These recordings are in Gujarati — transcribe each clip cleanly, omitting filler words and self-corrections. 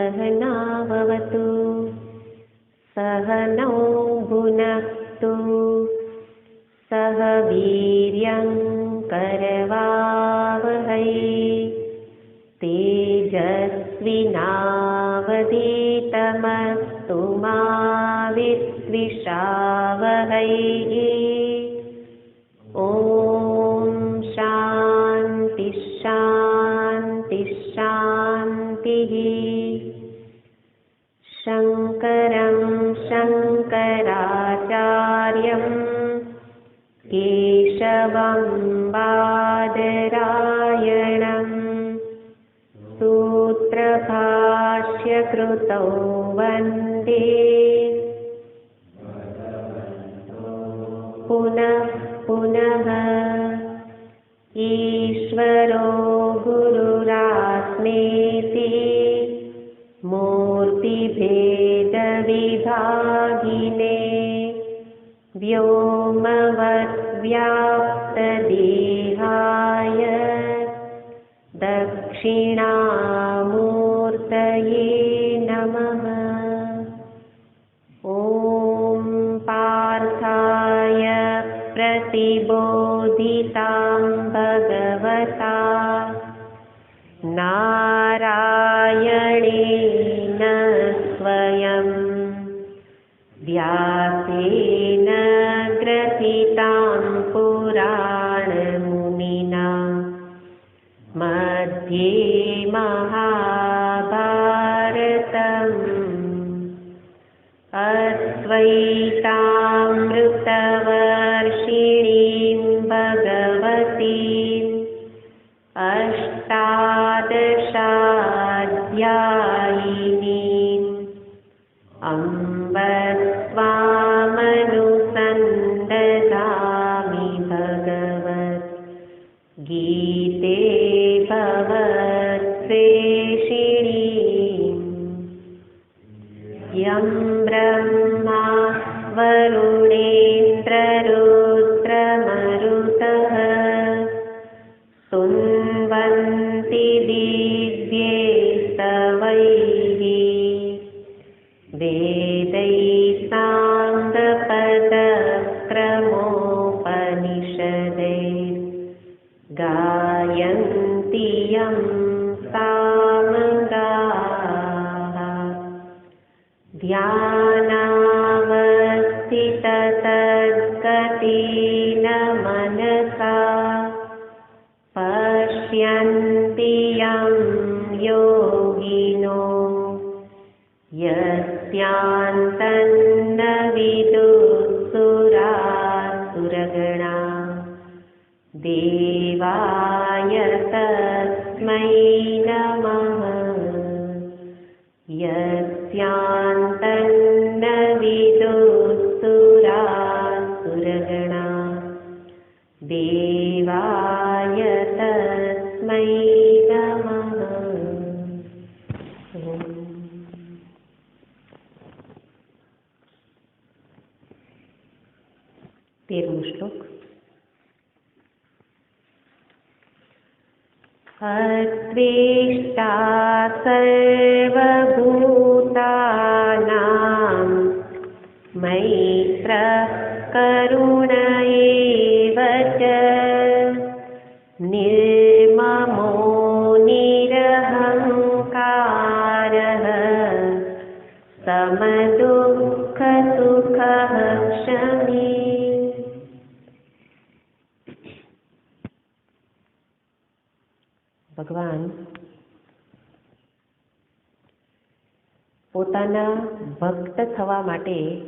सहनाववतु सहनौ भुनक्तु सह वीर्यं करवावहै तेजस्विनावधीतमस्तु मा विद्विषावहै। ॐ शान्ति शान्ति शान्तिः। शङ्करं शङ्कराचार्यं केशवं बादरायणं सूत्रभाष्यकृतौ वन्दे पुनः पुनः। ईश्वरो गुरुरात्मेति मूर्तिभेदविभागिने व्योमवद्व्याप्तदेहाय दक्षिणामूर्तये नमः। ॐ पार्थाय प्रतिबोधितां भगवता नारायणेन स्वयं व्यासेन ग्रथितां पुराणमुनिना मध्ये महाभारतम् अद्वैतामृतवर्षिणीं भगवतीम् अष्टादशाध्यायिनीम् अम्ब त्वामनुसन्दधामि भगवद्गीते भवद्वेषिणीम्। यं ब्रह्मा वरुणेन्द्ररुद्रमरुतः स्तुवन्ति दिव्यैस्तवैः वेदैः साङ्गपदक्रमोपनिषदैः गायन्ति यं सामगाः। ध्यानावस्थिततद्गतेन मनसा पश्यन्ति यं योगिनो यस्यान्तन्न विदुः देवाय तस्मै नमः। यस्यान्तन्न विदुः देवाय तस्मै नमः। तेरहवां श्लोक। अद्वेष्टा सर्वभूतानां मैत्रः करुण एव च निर्ममो निरहङ्कारः समदुःखसुखः क्षमी। भगवान પોતાના ભક્ત થવા માટે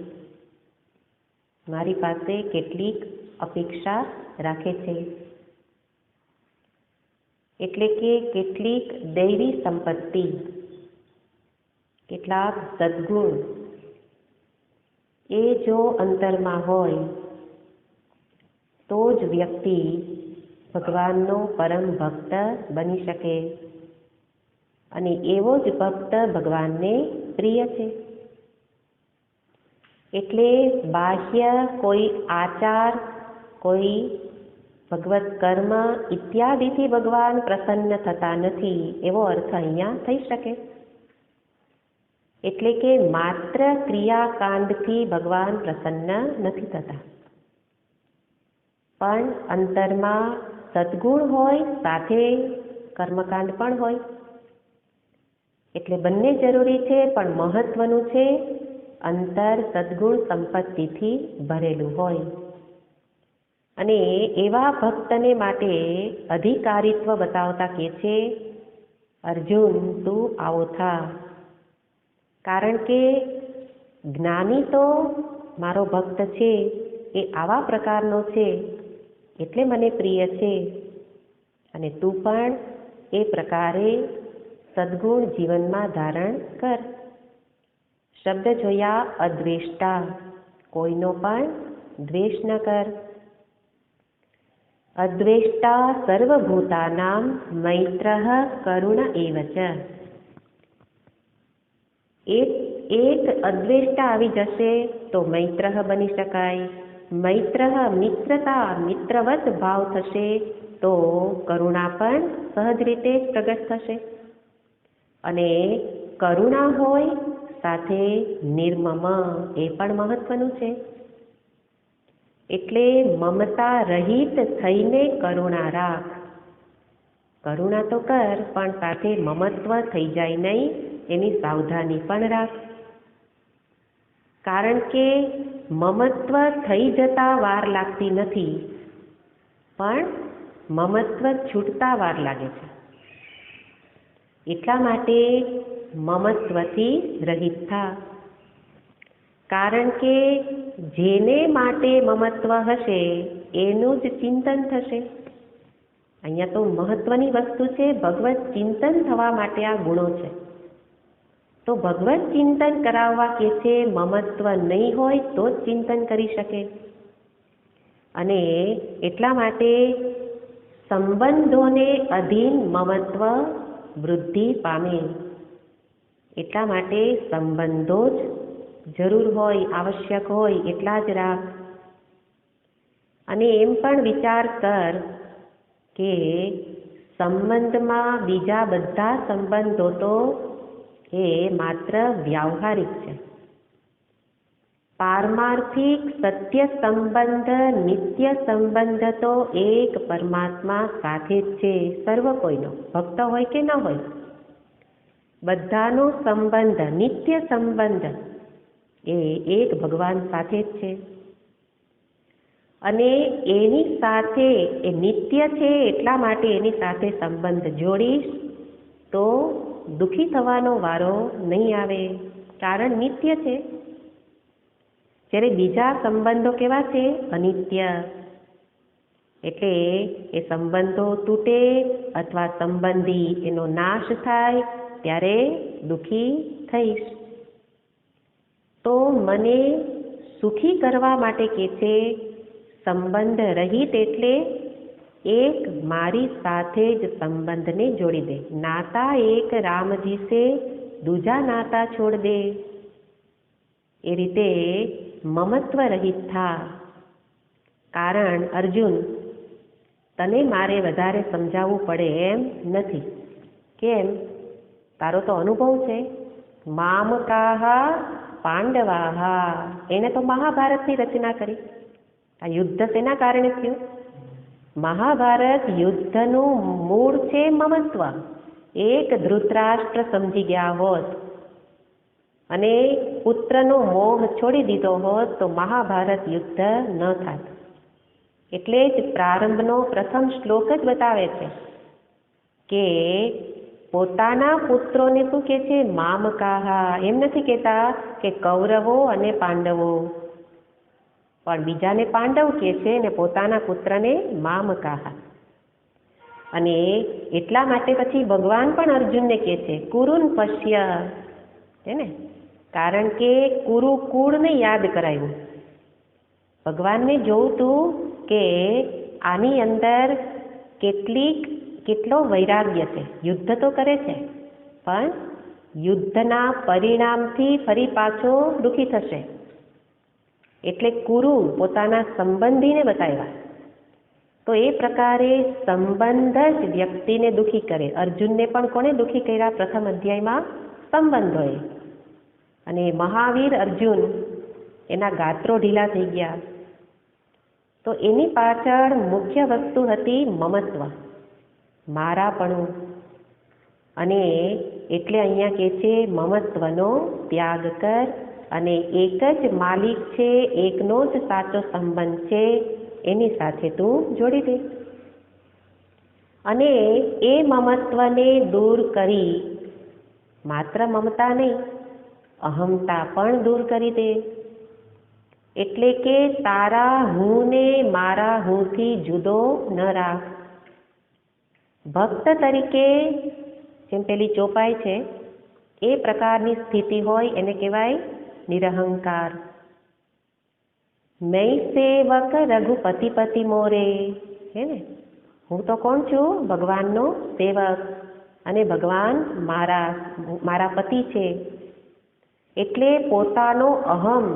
મારી પાસે કેટલીક અપેક્ષા રાખે છે, એટલે કે કેટલીક દૈવી સંપત્તિ, કેટલાક સદ્ગુણ એ જો અંતરમાં હોય તો જ વ્યક્તિ ભગવાનનો પરમ ભક્ત બની શકે અને એવો જ ભક્ત ભગવાનને પ્રિય છે. એટલે બાહ્ય કોઈ આચાર, કોઈ ભગવત કર્મ ઇત્યાદિથી ભગવાન પ્રસન્ન થતા નથી એવો અર્થ અહીંયા થઈ શકે. એટલે કે માત્ર ક્રિયાકાંડથી ભગવાન પ્રસન્ન નથી થતા, પણ અંતરમાં સદ્ગુણ હોય સાથે કર્મકાંડ પણ હોય. એટલે બંને જરૂરી છે, પણ મહત્વનું છે અંતર સદ્ગુણ સંપત્તિથી ભરેલું હોય. અને એવા ભક્તને માટે અધિકારીત્વ બતાવતા કહે છે, અર્જુન તું આવો થા. કારણ કે જ્ઞાની તો મારો ભક્ત છે, એ આવા પ્રકારનો છે એટલે મને પ્રિય છે. અને તું પણ એ પ્રકારે સદ્ગુણ જીવનમાં ધારણ કર. શબ્દ જોયા, અદ્વેષ્ટા, કોઈનો પણ દ્વેષ ન કર. અદ્વેષ્ટા સર્વભૂતાનાં મૈત્રઃ કરુણ એવ ચ. એક અદ્વેષ્ટા આવી જશે તો મૈત્રઃ બની શકાય. મૈત્રઃ મિત્રતા, મિત્રવત ભાવ થશે તો કરુણા પણ સહજ રીતે પ્રગટ થશે. અને કરુણા હોય સાથે નિર્મમ, એ પણ મહત્વનું છે. એટલે મમતા રહિત થઈને કરુણા રાખ. કરુણા તો કર, પણ સાથે મમત્વ થઈ જાય નહીં એની સાવધાની પણ રાખ. કારણ કે મમત્વ થઈ જતા વાર લાગતી નથી, પણ મમત્વ છૂટતા વાર લાગે છે. એટલા માટે મમત્વથી રહિત થા. કારણ કે જેને માટે મમત્વ હશે એનું જ ચિંતન થશે. અહીંયા તો મહત્વની વસ્તુ છે, ભગવત ચિંતન થવા માટે આ ગુણો છે. તો ભગવત ચિંતન કરાવવા કે છે, મમત્વ નહીં હોય તો જ ચિંતન કરી શકે. અને એટલા માટે સંબંધોને અધીન મમત્વ વૃદ્ધિ પામે. એટલા માટે સંબંધો જ જરૂર હોય, આવશ્યક હોય એટલા જ રાખ. અને એમ પણ વિચાર કર કે સંબંધમાં બીજા બધા સંબંધો તો એ માત્ર વ્યાવહારિક છે. પારમાર્થિક સત્ય સંબંધ, નિત્ય સંબંધ તો એક પરમાત્મા સાથે જ છે. સર્વ કોઈનો, ભક્ત હોય કે ન હોય, બધાનો સંબંધ, નિત્ય સંબંધ એ એક ભગવાન સાથે જ છે. અને એની સાથે એ નિત્ય છે, એટલા માટે એની સાથે સંબંધ જોડીશ તો દુઃખી થવાનો વારો નહીં આવે, કારણ નિત્ય છે. જ્યારે બીજા સંબંધો કેવા છે? અનિત્ય. એટલે એ સંબંધો તૂટે અથવા સંબંધી એનો નાશ થાય ત્યારે દુઃખી થઈશ. તો મને સુખી કરવા માટે કે છે સંબંધ રહિત, એટલે એક મારી સાથે જ સંબંધને જોડી દે. નાતા એક રામજી સે દૂજા નાતા છોડ દે. એ રીતે મમત્વ રહિત થા. કારણ અર્જુન, તને મારે વધારે સમજાવવું પડે એમ નથી. કેમ? તારો તો અનુભવ છે. મામકાહા પાંડવાહા, એને તો મહાભારતની રચના કરી. આ યુદ્ધ શેના કારણે થયું? મહાભારત યુદ્ધનું મૂળ છે મમત્વ. એક ધૃતરાષ્ટ્ર સમજી ગયા હોત અને પુત્રનો મોહ છોડી દીધો હોત તો મહાભારત યુદ્ધ ન થાત. એટલે જ પ્રારંભનો પ્રથમ શ્લોક જ બતાવે છે કે પોતાના પુત્રોને શું કહે છે? મામકાહા. એમ નથી કહેતા કે કૌરવો અને પાંડવો, પણ બીજાને પાંડવ કહે છે ને પોતાના પુત્રને મામકાહા. અને એટલા માટે પછી ભગવાન પણ અર્જુનને કહે છે કુરુન પશ્ય, છે ને? કારણ કે કુરુકુળને યાદ કરાવ્યું. ભગવાનને જોવું તું કે આની અંદર કેટલો વૈરાગ્ય છે. યુદ્ધ તો કરે છે, પણ યુદ્ધના પરિણામથી ફરી પાછો દુઃખી થશે. એટલે કુરુ પોતાના સંબંધીને બતાવ્યા. તો એ પ્રકારે સંબંધ જ વ્યક્તિને દુઃખી કરે. અર્જુનને પણ કોને દુઃખી કર્યા? પ્રથમ અધ્યાયમાં સંબંધોએ. અને મહાવીર અર્જુન એના ગાત્રો ઢીલા થઈ ગયા. તો એની પાછળ મુખ્ય વસ્તુ હતી મમત્વ, મારાપણું. અને એટલે અહીંયા કહે છે મમત્વનો ત્યાગ કર અને એક જ માલિક છે, એકનો જ સાચો સંબંધ છે, એની સાથે તું જોડી દે. અને એ મમત્વને દૂર કરી માત્ર મમતા નહીં, અહમતા પણ દૂર કરી દે. એટલે કે તારા હુંને મારા હુંથી જુદો ન રાખ. ભક્ત તરીકે જેમ પેલી ચોપાઈ છે એ પ્રકારની સ્થિતિ હોય એને કહેવાય નિરહંકાર. મેં સેવક રઘુપતિ પતિ મોરે, હે ને, હું તો કોણ છું? ભગવાનનો સેવક, અને ભગવાન મારા પતિ છે. એટલે પોતાનો અહમ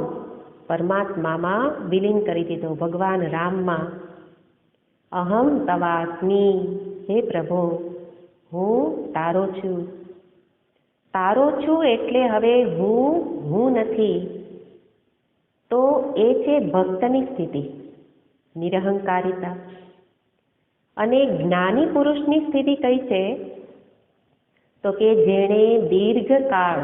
પરમાત્મામાં વિલીન કરી દીધો, ભગવાન રામમાં. અહમ તવાસ્મી, હે પ્રભુ હું તારો છું. તારો છું એટલે હવે હું નથી. તો એ છે ભક્તની સ્થિતિ, નિરહંકારિતા. અને જ્ઞાની પુરુષની સ્થિતિ કઈ છે? તો કે જેણે દીર્ઘકાળ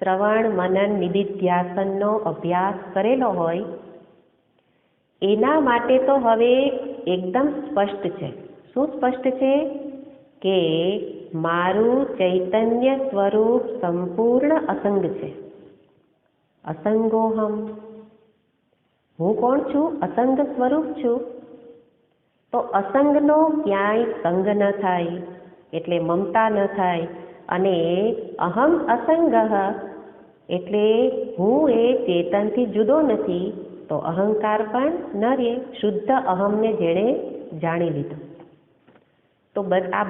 શ્રવણ મનન નિધિધ્યાસનનો અભ્યાસ કરેલો હોય એના માટે તો હવે એકદમ સ્પષ્ટ છે. શું સ્પષ્ટ છે? કે મારું ચૈતન્ય સ્વરૂપ સંપૂર્ણ અસંગ છે. અસંગોહમ, હું કોણ છું? અસંગ સ્વરૂપ છું. તો અસંગનો ક્યાંય સંગ ન થાય, એટલે મમતા ન થાય. અને અહમ અસંગ, એટલે હું એ ચેતનથી જુદો નથી, તો અહંકાર પણ ન રહે. શુદ્ધ અહમને જેણે જાણી લીધો. તો આ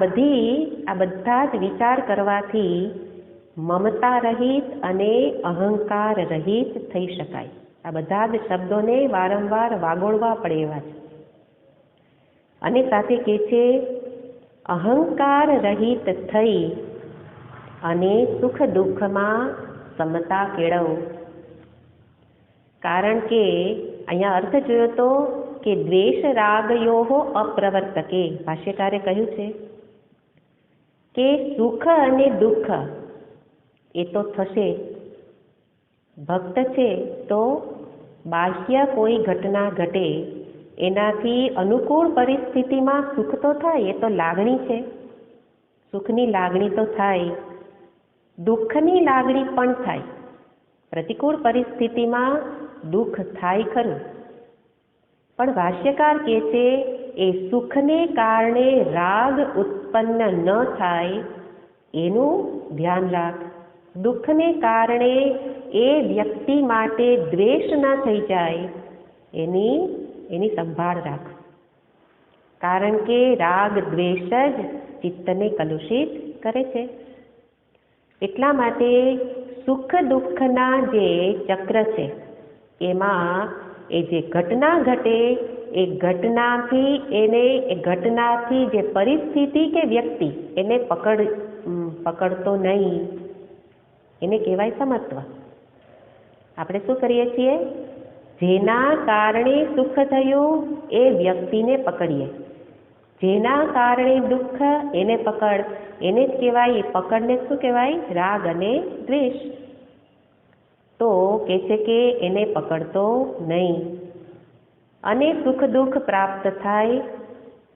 બધા જ વિચાર કરવાથી મમતા રહિત અને અહંકાર રહિત થઈ શકાય. આ બધા જ શબ્દોને વારંવાર વાગોળવા પડે એવા છે. અને સાથે કહે છે અહંકાર રહિત થઈ અને સુખ દુઃખમાં સમતા કેળવો. કારણ કે અહીંયા અર્થ જોયો તો કે દ્વેષ રાગયોહો અપ્રવર્તકે, ભાષ્યકારે કહ્યું છે કે સુખ અને દુઃખ એ તો થશે. ભક્ત છે તો બાહ્ય કોઈ ઘટના ઘટે એનાથી અનુકૂળ પરિસ્થિતિમાં સુખ તો થાય, એ તો લાગણી છે. સુખની લાગણી તો થાય, દુઃખની લાગણી પણ થાય. પ્રતિકૂળ પરિસ્થિતિમાં દુઃખ થાય ખરું, પણ ભાષ્યકાર કહે છે એ સુખને કારણે રાગ ઉત્પન્ન ન થાય એનું ધ્યાન રાખ. દુઃખને કારણે એ વ્યક્તિ માટે દ્વેષ ન થઈ જાય એની સંભાળ રાખ. કારણ કે રાગ દ્વેષ જ ચિત્તને કલુષિત કરે છે. એટલા માટે સુખ દુઃખના જે ચક્ર છે એમાં એ જે ઘટના ઘટે એ ઘટનાથી જે પરિસ્થિતિ કે વ્યક્તિ એને પકડતો નહીં, એને કહેવાય સમત્વ. આપણે શું કરીએ છીએ? જેના કારણે સુખ થયું એ વ્યક્તિને પકડીએ, જેના કારણે દુઃખ એને પકડ, એને જ કહેવાય. એ પકડને શું કહેવાય? રાગ અને દ્વેષ. તો કહે છે કે એને પકડતો નહીં. અને સુખ દુઃખ પ્રાપ્ત થાય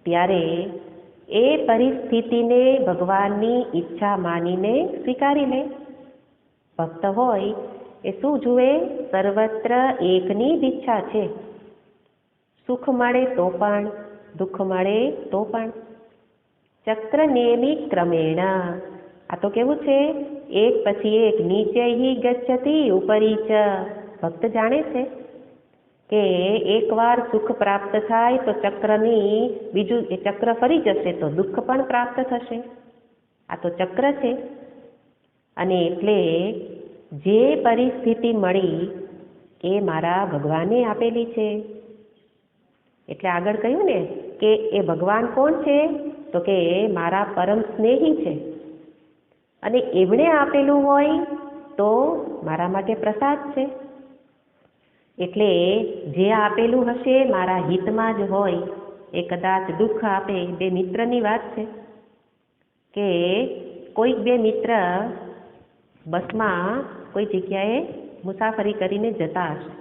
ત્યારે એ પરિસ્થિતિને ભગવાનની ઈચ્છા માનીને સ્વીકારી લે. ભક્ત હોય એ શું જુએ? સર્વત્ર એકની જ ઈચ્છા છે. સુખ મળે તો પણ, દુઃખ મળે તો પણ. ચક્ર નિયમિત ક્રમેણ, આ તો કેવું છે? એક પછી એક, નીચે હિ ગચ્છતિ ઉપરી ચ. ભક્ત જાણે છે કે એકવાર સુખ પ્રાપ્ત થાય તો બીજું એ ચક્ર ફરી જશે તો દુઃખ પણ પ્રાપ્ત થશે. આ તો ચક્ર છે. અને એટલે જે પરિસ્થિતિ મળી એ મારા ભગવાને આપેલી છે. એટલે આગળ કહ્યું ને કે એ ભગવાન કોણ છે? તો કે મારા પરમ સ્નેહી છે. અને એમણે આપેલું હોય તો મારા માટે પ્રસાદ છે. એટલે જે આપેલું હશે મારા હિતમાં જ હોય. એ કદાચ દુઃખ આપે. બે મિત્રની વાત છે કે કોઈક બે મિત્ર બસમાં કોઈ જગ્યાએ મુસાફરી કરીને જતા હશે.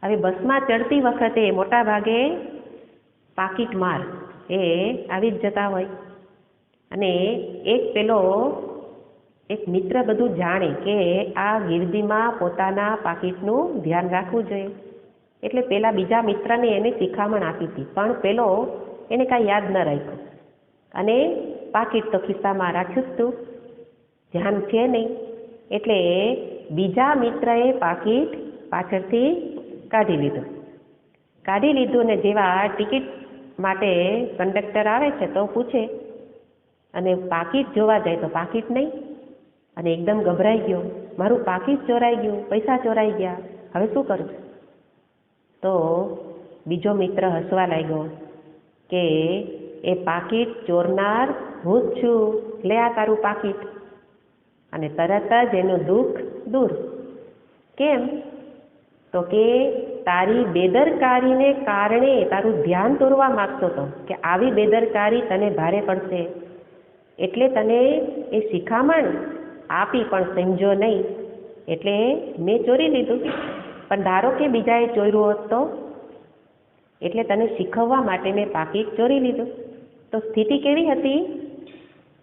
હવે બસમાં ચડતી વખતે મોટા ભાગે પાકીટ માર એ આવી જ જતા હોય. અને એક મિત્ર બધું જાણે કે આ ગીર્દીમાં પોતાના પાકીટનું ધ્યાન રાખવું જોઈએ. એટલે પેલા બીજા મિત્રને એને શિખામણ આપી હતી, પણ પેલો એને કાંઈ યાદ ન રાખ્યું અને પાકીટ તો ખિસ્સામાં રાખ્યું જ તું, ધ્યાન છે નહીં. એટલે બીજા મિત્રએ પાકીટ પાછળથી કાઢી લીધું ને જેવા ટિકિટ માટે કંડક્ટર આવે છે તો પૂછે અને પાકીટ જોવા જાય તો પાકીટ નહીં. અને એકદમ ગભરાઈ ગયો, મારું પાકીટ ચોરાઈ ગયું, પૈસા ચોરાઈ ગયા, હવે શું કરું? તો બીજો મિત્ર હસવા લાગ્યો કે એ પાકીટ ચોરનાર હું જ છું, લે આ તારું પાકીટ. અને તરત જ એનું દુઃખ દૂર. કેમ? તો કે તારી બેદરકારીને કારણે તારું ધ્યાન દોરવા માગતો હતો કે આવી બેદરકારી તને ભારે પડશે, એટલે તને એ શિખામણ આપી પણ સમજો નહીં, એટલે મેં ચોરી લીધું. પણ ધારો કે બીજાએ ચોર્યું હોત તો, એટલે તને શીખવવા માટે મેં પાકીટ ચોરી લીધું. તો સ્થિતિ કેવી હતી?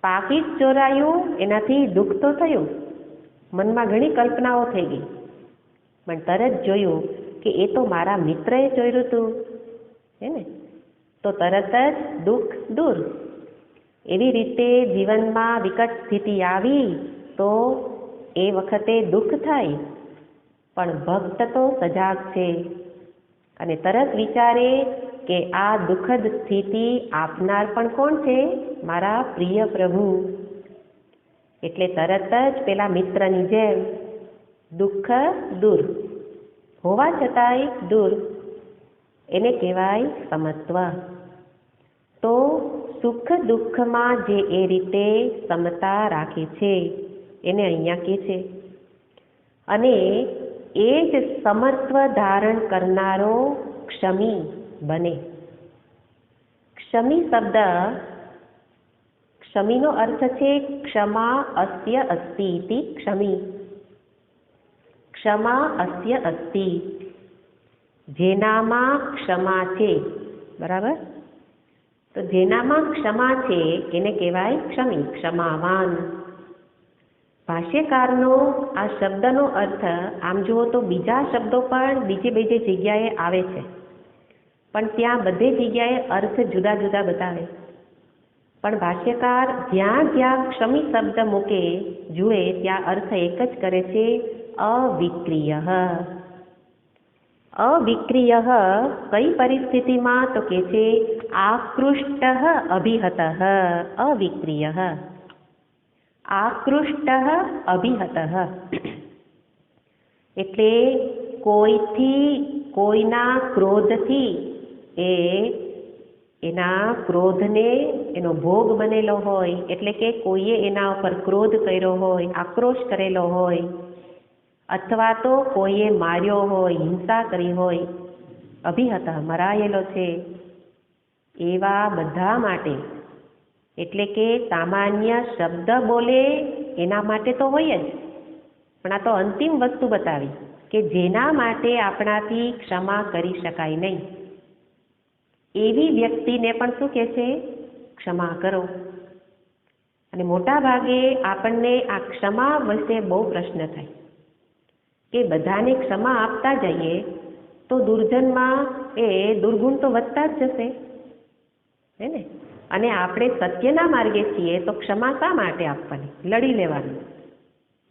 પાકીટ ચોરાયું એનાથી દુઃખ તો થયું, મનમાં ઘણી કલ્પનાઓ થઈ ગઈ, પણ તરત જોયું કે એ તો મારા મિત્રએ ચોર્યું હતું, હે ને? તો તરત જ દુઃખ દૂર. એવી રીતે જીવનમાં વિકટ સ્થિતિ આવી તો એ વખતે દુઃખ થાય, પણ ભક્ત તો સજાગ છે અને તરત વિચારે કે આ દુઃખદ સ્થિતિ આપનાર પણ કોણ છે? મારા પ્રિય પ્રભુ. એટલે તરત જ પેલા મિત્રની જેમ દુઃખ દૂર હોવા છતાંય દૂર, એને કહેવાય સમત્વ. તો સુખ દુઃખમાં જે એ રીતે સમતા રાખે છે એને અહીંયા કહે છે. અને એ જ સમત્વ ધારણ કરનારો ક્ષમી બને. ક્ષમી શબ્દ, ક્ષમીનો અર્થ છે ક્ષમા અસ્ય અસ્તિ ઇતિ ક્ષમી. ક્ષમા અસ્ય અસ્તિ, જેનામાં ક્ષમા છે, બરાબર? તો જેનામાં ક્ષમા છે એને કહેવાય ક્ષમી, ક્ષમાવાન. ભાષ્યકારનો આ શબ્દનો અર્થ આમ જુઓ તો બીજા શબ્દો પણ બીજી જગ્યાએ આવે છે, પણ ત્યાં બધી જગ્યાએ અર્થ જુદા જુદા બતાવે. પણ ભાષ્યકાર જ્યાં જ્યાં ક્ષમી શબ્દ મૂકે જુએ ત્યાં અર્થ એક જ કરે છે, અવિક્રિય. અવિક્રિય કઈ પરિસ્થિતિમાં? તો કે છે આકૃષ્ટ અભિહત. અવિક્રિય આકૃષ્ટ અભિહત. એટલે કોઈના ક્રોધથી એના ક્રોધને એનો ભોગ બનેલો હોય, એટલે કે કોઈએ એના ઉપર ક્રોધ કર્યો હોય, આક્રોશ કરેલો હોય, અથવા તો કોઈએ માર્યો હોય, હિંસા કરી હોય, અભિહત મરાયેલો છે, એવા બધા માટે. એટલે કે સામાન્ય શબ્દ બોલે એના માટે તો હોય જ, પણ આ તો અંતિમ વસ્તુ બતાવી કે જેના માટે આપણાથી ક્ષમા કરી શકાય નહીં, એવી વ્યક્તિને પણ શું કહે છે? ક્ષમા કરો. અને મોટા ભાગે આપણને આ ક્ષમા વિશે બહુ પ્રશ્ન થાય કે બધાને ક્ષમા આપતા જઈએ તો દુર્જનમાં એ દુર્ગુણ તો વધતા જ જશે, હે ને? અને આપણે સત્યના માર્ગે છીએ તો ક્ષમા શા માટે આપવાની? લડી લેવાની.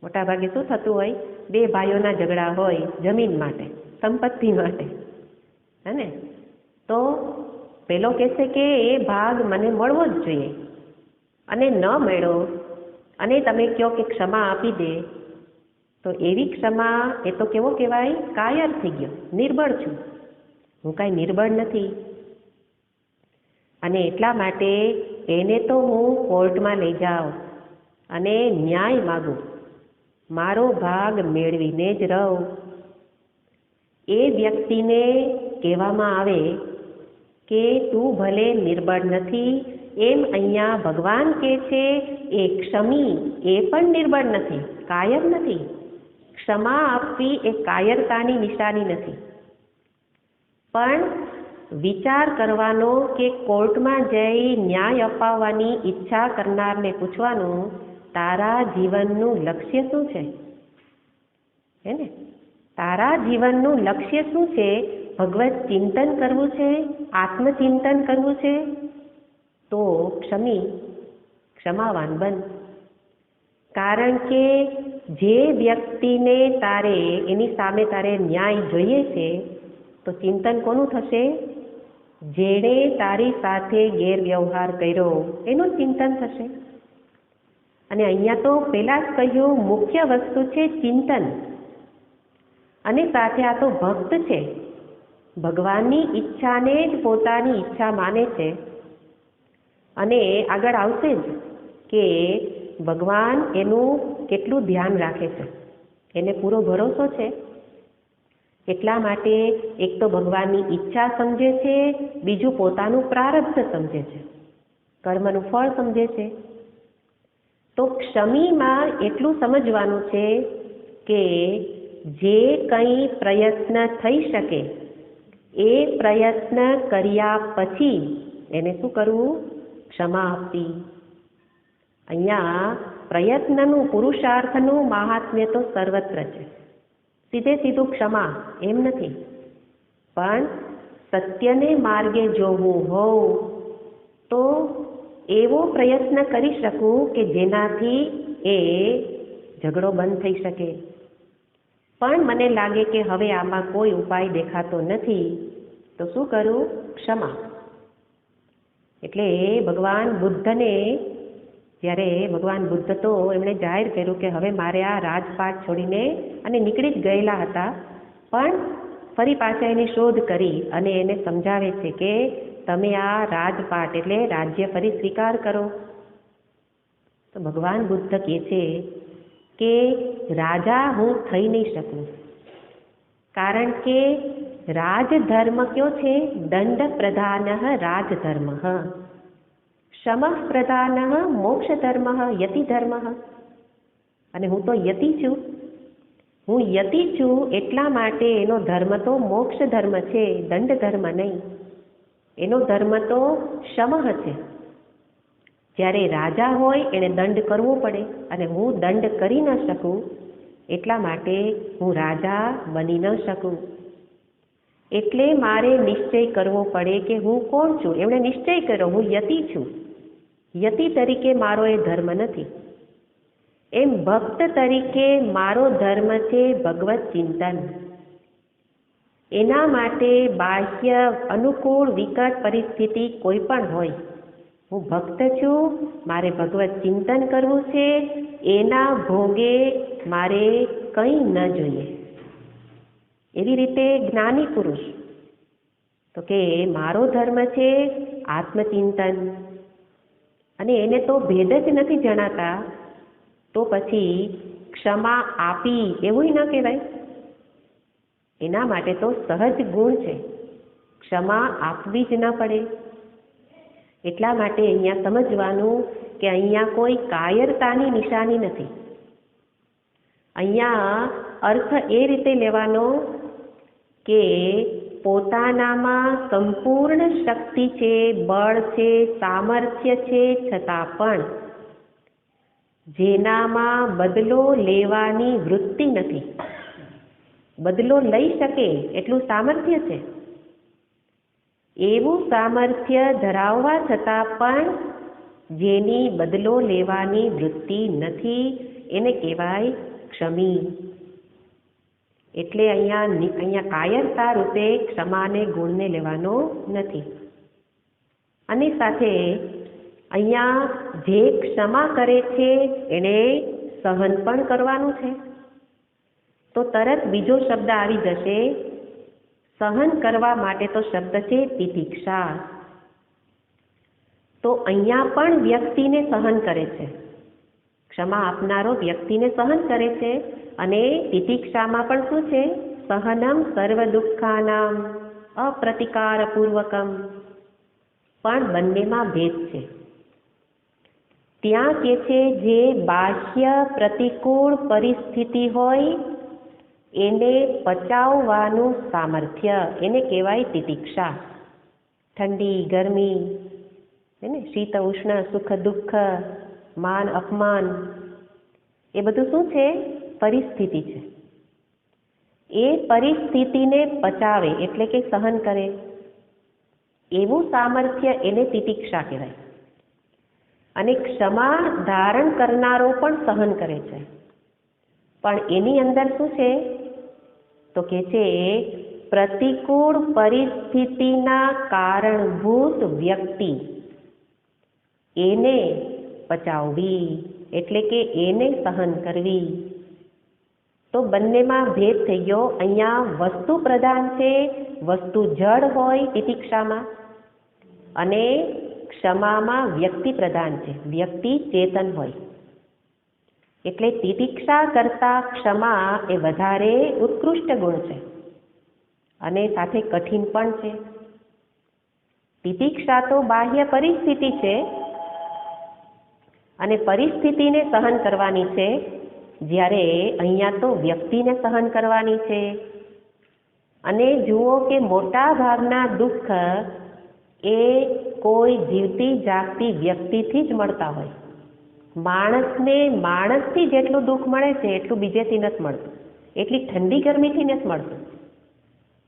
મોટા ભાગે શું થતું હોય? બે ભાઈઓના ઝઘડા હોય જમીન માટે, સંપત્તિ માટે, હે ને? તો પેલો કહેશે કે એ ભાગ મને મળવો જ જોઈએ, અને ન મળ્યો અને તમે કહો કે ક્ષમા આપી દે, તો એવી ક્ષમા એ તો કેવો કહેવાય? કાયર થઈ ગયો, નિર્બળ છું. હું કાંઈ નિર્બળ નથી. અને એટલા માટે એને તો હું કોર્ટમાં લઈ જાઉં અને ન્યાય માગું મારો ભાગ મેળવીને જ રહું. એ વ્યક્તિને કહેવામાં આવે કે તું ભલે નિર્બળ નથી, એમ અહીંયા ભગવાન કહે છે એ ક્ષમી એ પણ નિર્બળ નથી, કાયર નથી. ક્ષમા આપવી એ કાયરતાની નિશાની નથી, પણ વિચાર કરવાનો કે કોર્ટમાં જઈ ન્યાય અપાવવાની ઈચ્છા કરનારને પૂછવાનું, તારા જીવનનું લક્ષ્ય શું છે? હે ને? તારા જીવનનું લક્ષ્ય શું છે? ભગવત ચિંતન કરવું છે, આત્મચિંતન કરવું છે? તો ક્ષમાવાન બન. કારણ કે જે વ્યક્તિને તારે એની સામે તારે ન્યાય જોઈએ છે, તો ચિંતન કોનું થશે? જેણે તારી સાથે ગેરવ્યવહાર કર્યો એનું ચિંતન થશે. અને અહીંયા તો પહેલાં જ કહ્યું, મુખ્ય વસ્તુ છે ચિંતન. અને સાથે આ તો ભક્ત છે, ભગવાનની ઈચ્છાને જ પોતાની ઈચ્છા માને છે. અને આગળ આવશે જ કે ભગવાન એનું કેટલું ધ્યાન રાખે છે, એને પૂરો ભરોસો છે. એટલા માટે એક તો ભગવાનની ઈચ્છા સમજે છે, બીજું પોતાનું પ્રારબ્ધ સમજે છે, કર્મનું ફળ સમજે છે. તો ક્ષમીમાં એટલું સમજવાનું છે કે જે કંઈ પ્રયત્ન થઈ શકે એ પ્રયત્ન કર્યા પછી એને શું કરવું? ક્ષમા આપવી. અહીંયા પ્રયત્નનું, પુરુષાર્થનું મહાત્મ્ય તો સર્વત્ર છે. સીધે સીધું ક્ષમા એમ નથી, પણ સત્યને માર્ગે જોવું હોય તો એવો પ્રયત્ન કરી શકું કે જેનાથી એ ઝઘડો બંધ થઈ શકે. પણ મને લાગે કે હવે આમાં કોઈ ઉપાય દેખાતો નથી, તો શું કરું? ક્ષમા. એટલે ભગવાન બુદ્ધને, જ્યારે ભગવાન બુદ્ધ તો એમણે જાહેર કર્યું કે હવે મારે આ રાજપાટ છોડીને અને નીકળી જ ગયેલા હતા, પણ ફરી પાછા એની શોધ કરી અને એને સમજાવે છે કે તમે આ રાજપાટ એટલે રાજ્ય ફરી સ્વીકાર કરો. તો ભગવાન બુદ્ધ કહે છે કે રાજા હું થઈ નહીં શકું, કારણ કે રાજધર્મ કયો છે? દંડ પ્રધાન રાજધર્મ, શમ પ્રધાન મોક્ષ ધર્મ, યતિ ધર્મ. અને હું તો યતિ છું. હું યતિ છું એટલા માટે એનો ધર્મ તો મોક્ષ ધર્મ છે, દંડ ધર્મ નહીં. એનો ધર્મ તો શમ છે. જ્યારે રાજા હોય એને દંડ કરવો પડે, અને હું દંડ કરી ન શકું એટલા માટે હું રાજા બની ન શકું. એટલે મારે નિશ્ચય કરવો પડે કે હું કોણ છું. એમણે નિશ્ચય કર્યો, હું યતિ છું. યતિ તરીકે મારો એ ધર્મ નથી. એમ ભક્ત તરીકે મારો ધર્મ છે ભગવત ચિંતન. એના માટે બાહ્ય અનુકૂળ વિકટ પરિસ્થિતિ કોઈ પણ હોય, હું ભક્ત છું, મારે ભગવત ચિંતન કરવું છે, એના ભોગે મારે કંઈ ન જોઈએ. એવી રીતે જ્ઞાની પુરુષ તો કે મારો ધર્મ છે આત્મચિંતન, અને એને તો ભેદ જ નથી જણાતા, તો પછી ક્ષમા આપી એવું ન કહેવાય. એના માટે તો સહજ ગુણ છે, ક્ષમા આપવી જ ન પડે. એટલા માટે અહીંયા સમજવાનું કે અહીંયા કોઈ કાયરતાની નિશાની નથી. અહીંયા અર્થ એ રીતે લેવાનો કે પોતાનામાં સંપૂર્ણ શક્તિ છે, બળ છે, સામર્થ્ય છે, છતાં પણ જેનામાં બદલો લેવાની વૃત્તિ નથી. બદલો લઈ શકે એટલું સામર્થ્ય છે, એવું સામર્થ્ય ધરાવવા છતાં પણ જેની બદલો લેવાની વૃત્તિ નથી, એને કહેવાય ક્ષમી. એટલે અહીંયા કાયરતા રૂપે ક્ષમાને ગુણને લેવાનો નથી. અને સાથે અહીંયા જે ક્ષમા કરે છે એને સહન પણ કરવાનું છે. તો તરત બીજો શબ્દ આવી જશે, સહન કરવા માટે તો શબ્દ છે તિતિક્ષા. તો અહીંયા પણ વ્યક્તિને સહન કરે છે, ક્ષમા આપનારો વ્યક્તિને સહન કરે છે. અને તિતિક્ષામાં પણ શું છે? સહનમ સર્વ દુઃખાનામ અપ્રતિકાર પૂર્વકમ. પણ બંનેમાં ભેદ છે. ત્યાં કે છે જે બાહ્ય પ્રતિકૂળ પરિસ્થિતિ હોય એને પચાવવાનું સામર્થ્ય, એને કહેવાય તિતિક્ષા. ઠંડી, ગરમી, એને શીત ઉષ્ણ, સુખ દુઃખ, માન અપમાન, એ બધું શું છે? પરિસ્થિતિ છે. એ પરિસ્થિતિને પચાવે એટલે કે સહન કરે, એવું સામર્થ્ય એને તિતિક્ષા કહેવાય. અને ક્ષમા ધારણ કરનારો પણ સહન કરે છે, પણ એની અંદર શું છે? તો કે છે પ્રતિકૂળ પરિસ્થિતિના કારણભૂત વ્યક્તિ એને પચાવવી એટલે કે એને સહન કરવી. તો બંનેમાં ભેદ થઈ ગયો. અહીંયા વસ્તુ પ્રધાન છે, વસ્તુ જડ હોય તિતિક્ષામાં, અને ક્ષમામાં વ્યક્તિ પ્રધાન છે, વ્યક્તિ ચેતન હોય. એટલે તિતિક્ષા કરતા ક્ષમા એ વધારે ઉત્કૃષ્ટ ગુણ છે અને સાથે કઠિન પણ છે. તિતિક્ષા તો બાહ્ય પરિસ્થિતિ છે અને પરિસ્થિતિને સહન કરવાની છે, જ્યારે અહીંયા તો વ્યક્તિને સહન કરવાની છે. અને જુઓ કે મોટા ભાગના દુઃખ એ કોઈ જીવતી જાગતી વ્યક્તિથી જ મળતા હોય. માણસને માણસથી જેટલું દુઃખ મળે છે એટલું બીજેથી નથી મળતું, એટલી ઠંડી ગરમીથી નથી મળતું.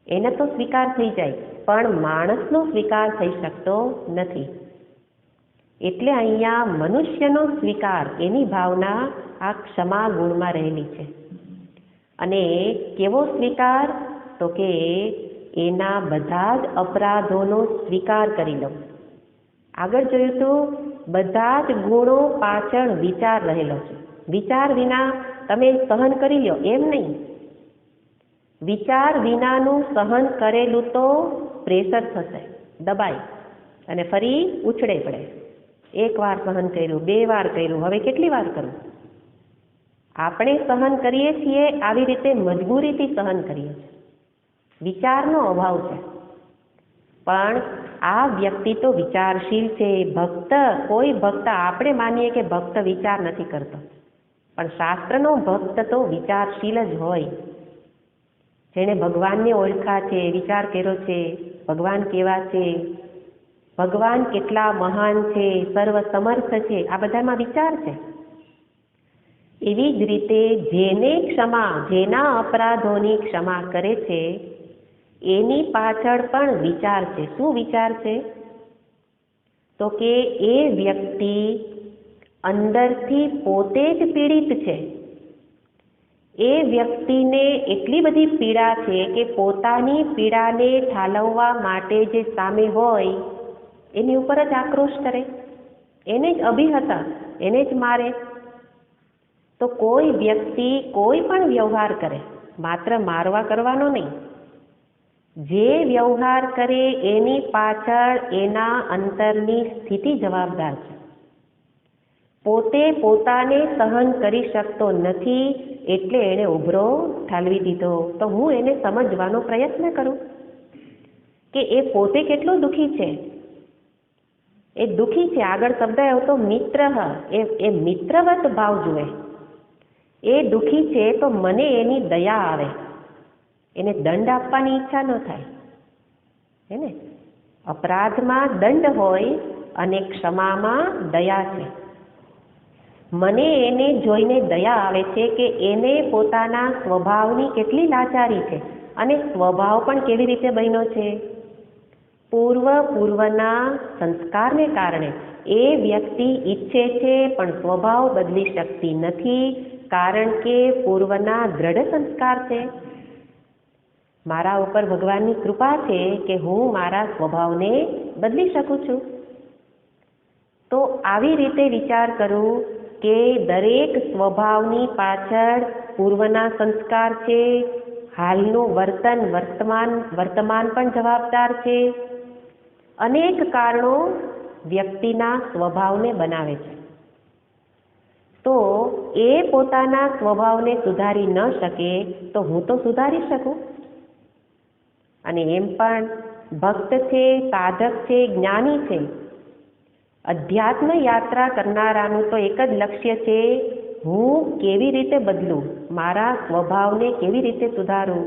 એને તો સ્વીકાર થઈ જાય, પણ માણસનો સ્વીકાર થઈ શકતો નથી. એટલે અહીંયા મનુષ્યનો સ્વીકાર, એની ભાવના આ ક્ષમા ગુણમાં રહેલી છે. અને કેવો સ્વીકાર? તો કે એના બધા જ અપરાધોનો સ્વીકાર કરી લો. આગળ જોયું તો બધા જ ગુણો પાછળ વિચાર રહેલો છે. વિચાર વિના તમે સહન કરી લો એમ નહીં. વિચાર વિનાનું સહન કરેલું તો પ્રેશર થશે, દબાય અને ફરી ઉછળે પડે. એક વાર સહન કર્યું, 2 વાર કર્યું, હવે કેટલી વાર કરું? આપણે સહન કરીએ છીએ આવી રીતે મજબૂરીથી સહન કરીએ છીએ, વિચારનો અભાવ છે. પણ આ વ્યક્તિ તો વિચારશીલ છે, ભક્ત. કોઈ ભક્ત, આપણે માનીએ કે ભક્ત વિચાર નથી કરતો, પણ શાસ્ત્રનો ભક્ત તો વિચારશીલ જ હોય. જેણે ભગવાનને ઓળખા છે, વિચાર કર્યો છે, ભગવાન કેવા છે, ભગવાન કેટલા મહાન છે, સર્વ સમર્થ છે, આ બધામાં વિચાર છે. એવી જ રીતે જેને ક્ષમા, જેના અપરાધોની ક્ષમા કરે છે એની પાછળ પણ વિચાર છે. શું વિચાર છે? તો કે એ વ્યક્તિ અંદરથી પોતે જ પીડિત છે. એ વ્યક્તિને એટલી બધી પીડા છે કે પોતાની પીડાને ઠાલવવા માટે જે સામે હોય એની ઉપર જ આક્રોશ કરે, એને જ અભિહતા, એને જ મારે. તો કોઈ વ્યક્તિ કોઈ પણ વ્યવહાર કરે, માત્ર મારવા કરવાનો નહીં, જે વ્યવહાર કરે એની પાછળ એના અંતરની સ્થિતિ જવાબદાર છે. પોતે પોતાને સહન કરી શકતો નથી એટલે એણે ઉભરો ઠાલવી દીધો. તો હું એને સમજવાનો પ્રયત્ન કરું કે એ પોતે કેટલો દુઃખી છે. એ દુઃખી છે, આગળ શબ્દ આવ્યો તો મિત્ર, એ મિત્રવત ભાવ જુએ. એ દુઃખી છે તો મને એની દયા આવે, એને દંડ આપવાની ઈચ્છા ન થાય. હે ને? અપરાધમાં દંડ હોય અને ક્ષમામાં દયા છે. મને એને જોઈને દયા આવે છે કે એને પોતાના સ્વભાવની કેટલી લાચારી છે, અને સ્વભાવ પણ કેવી રીતે બન્યો છે? પૂર્વના સંસ્કારને કારણે. એ વ્યક્તિ ઈચ્છે છે પણ સ્વભાવ બદલી શકતી નથી, કારણ કે પૂર્વના દ્રઢ સંસ્કાર છે. મારા ઉપર ભગવાનની કૃપા છે કે હું મારા સ્વભાવને બદલી શકું છું. તો આવી રીતે વિચાર કરું કે દરેક સ્વભાવની પાછળ પૂર્વના સંસ્કાર છે, હાલનું વર્તન, વર્તમાન પણ જવાબદાર છે. અનેક કારણો વ્યક્તિના સ્વભાવને બનાવે છે. તો એ પોતાના સ્વભાવને સુધારી ન શકે તો હું તો સુધારી શકું. અને એમ પણ ભક્ત છે, સાધક છે, જ્ઞાની છે, અધ્યાત્મ યાત્રા કરનારાનું તો એક જ લક્ષ્ય છે, હું કેવી રીતે બદલું, મારા સ્વભાવને કેવી રીતે સુધારું.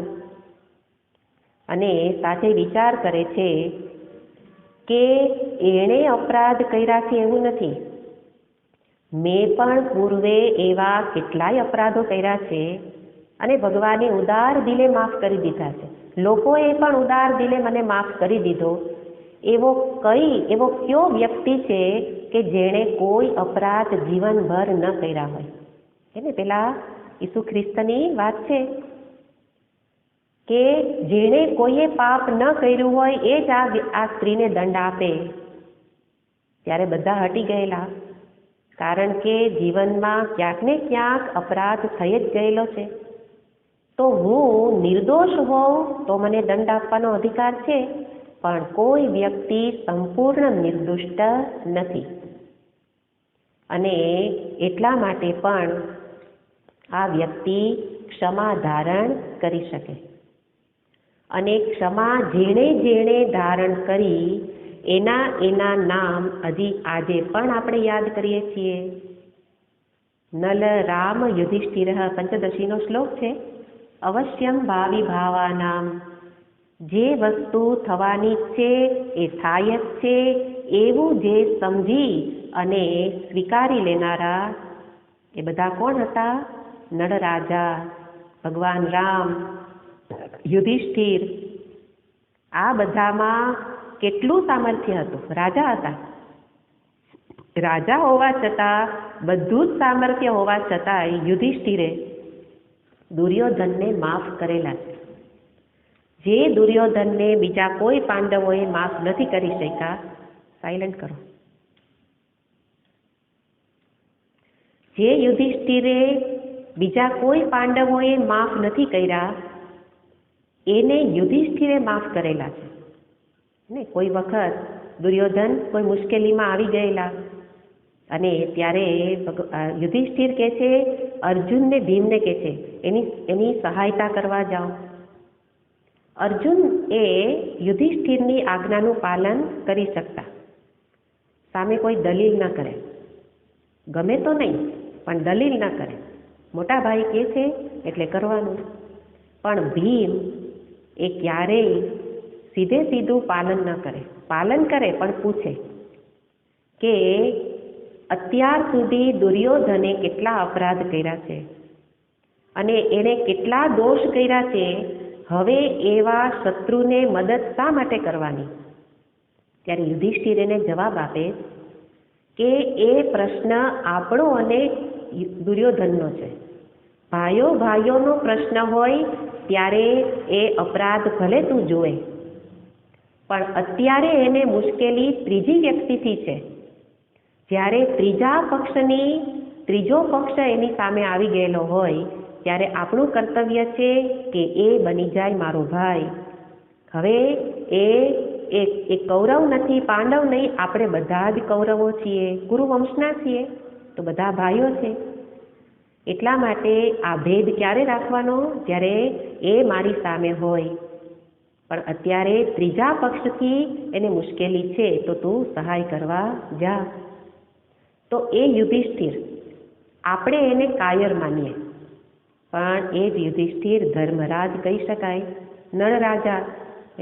અને સાથે વિચાર કરે છે કે એણે અપરાધ કર્યા છે એવું નથી, મેં પણ પૂર્વે એવા કેટલાય અપરાધો કર્યા છે અને ભગવાને ઉદાર દિલે માફ કરી દીધા છે, લોકોએ પણ ઉદાર દિલે મને માફ કરી દીધો. એવો કયો વ્યક્તિ છે કે જેણે કોઈ અપરાધ જીવનભર ન કર્યા હોય. એને પેલા ઈસુ ખ્રિસ્તની વાત છે કે જેણે કોઈએ પાપ ન કર્યું હોય એ જ આ સ્ત્રીને દંડ આપે. ત્યારે બધા હટી ગયેલા, કારણ કે જીવનમાં ક્યાંક ને ક્યાંક અપરાધ થઈ જ ગયેલો છે. તો હું નિર્દોષ હોઉં તો મને દંડ આપવાનો અધિકાર છે, પણ કોઈ વ્યક્તિ સંપૂર્ણ નિર્દોષ નથી. અને એટલા માટે પણ આ વ્યક્તિ ક્ષમા ધારણ કરી શકે. અને ક્ષમા જેણે જેણે ધારણ કરી એના નામ હજી આજે પણ આપણે યાદ કરીએ છીએ. નલ રામ યુધિષ્ઠિર પંચદશીનો શ્લોક છે. અવશ્યમ ભાવિ ભાવાનામ, જે વસ્તુ થવાની છે એ થાય જ છે એવું જે સમજી અને સ્વીકારી લેનારા એ બધા કોણ હતા? નળ રાજા, ભગવાન રામ, યુધિષ્ઠિર. આ બધામાં કેટલું સામર્થ્ય હતું? રાજા હતા. રાજા હોવા છતાં, બધું જ સામર્થ્ય હોવા છતાંય યુધિષ્ઠિરે દુર્યોધનને માફ કરેલા છે. જે દુર્યોધનને બીજા કોઈ પાંડવોએ માફ નથી કરી શક્યા. સાયલન્ટ કરો. જે યુધિષ્ઠિરે બીજા કોઈ પાંડવોએ માફ નથી કર્યા એને યુધિષ્ઠિરે માફ કરેલા છે ને. કોઈ વખત દુર્યોધન કોઈ મુશ્કેલીમાં આવી ગયેલા અને ત્યારે યુધિષ્ઠિર કહે છે, અર્જુનને ભીમને કહે છે એની સહાયતા કરવા જાઓ. અર્જુન એ યુધિષ્ઠિરની આજ્ઞાનું પાલન કરી શકતા, સામે કોઈ દલીલ ન કરે, ગમે તો નહીં પણ દલીલ ન કરે, મોટા ભાઈ કહે છે એટલે કરવાનું. પણ ભીમ એ ક્યારેય સીધું પાલન ન કરે. પાલન કરે પણ પૂછે કે અત્યાર સુધી દુર્યોધને કેટલા અપરાધ કર્યા છે અને એણે કેટલા દોષ કર્યા છે, હવે એવા શત્રુને મદદ શા માટે કરવાની? ત્યારે યુધિષ્ઠિર એને જવાબ આપે કે એ પ્રશ્ન આપણો અને દુર્યોધનનો છે. ભાઈઓનો પ્રશ્ન હોય ત્યારે એ અપરાધ ભલે તું જોવે, પણ અત્યારે એને મુશ્કેલી ત્રીજી વ્યક્તિથી છે. જ્યારે ત્રીજો પક્ષ એની સામે આવી ગયેલો હોય ત્યારે આપણું કર્તવ્ય છે કે એ બની જાય મારો ભાઈ. હવે એ કૌરવ નથી, પાંડવ નહીં, આપણે બધા જ કૌરવો છીએ, કુરુવંશના છીએ, તો બધા ભાઈઓ છે. એટલા માટે આ ભેદ ક્યારે રાખવાનો? જ્યારે એ મારી સામે હોય, પણ અત્યારે ત્રીજા પક્ષથી એને મુશ્કેલી છે તો તું સહાય કરવા જા. તો એ યુધિષ્ઠિર, આપણે એને કાયર માનીએ, પણ એ જ યુધિષ્ઠિર ધર્મરાજ કહી શકાય, નળ રાજા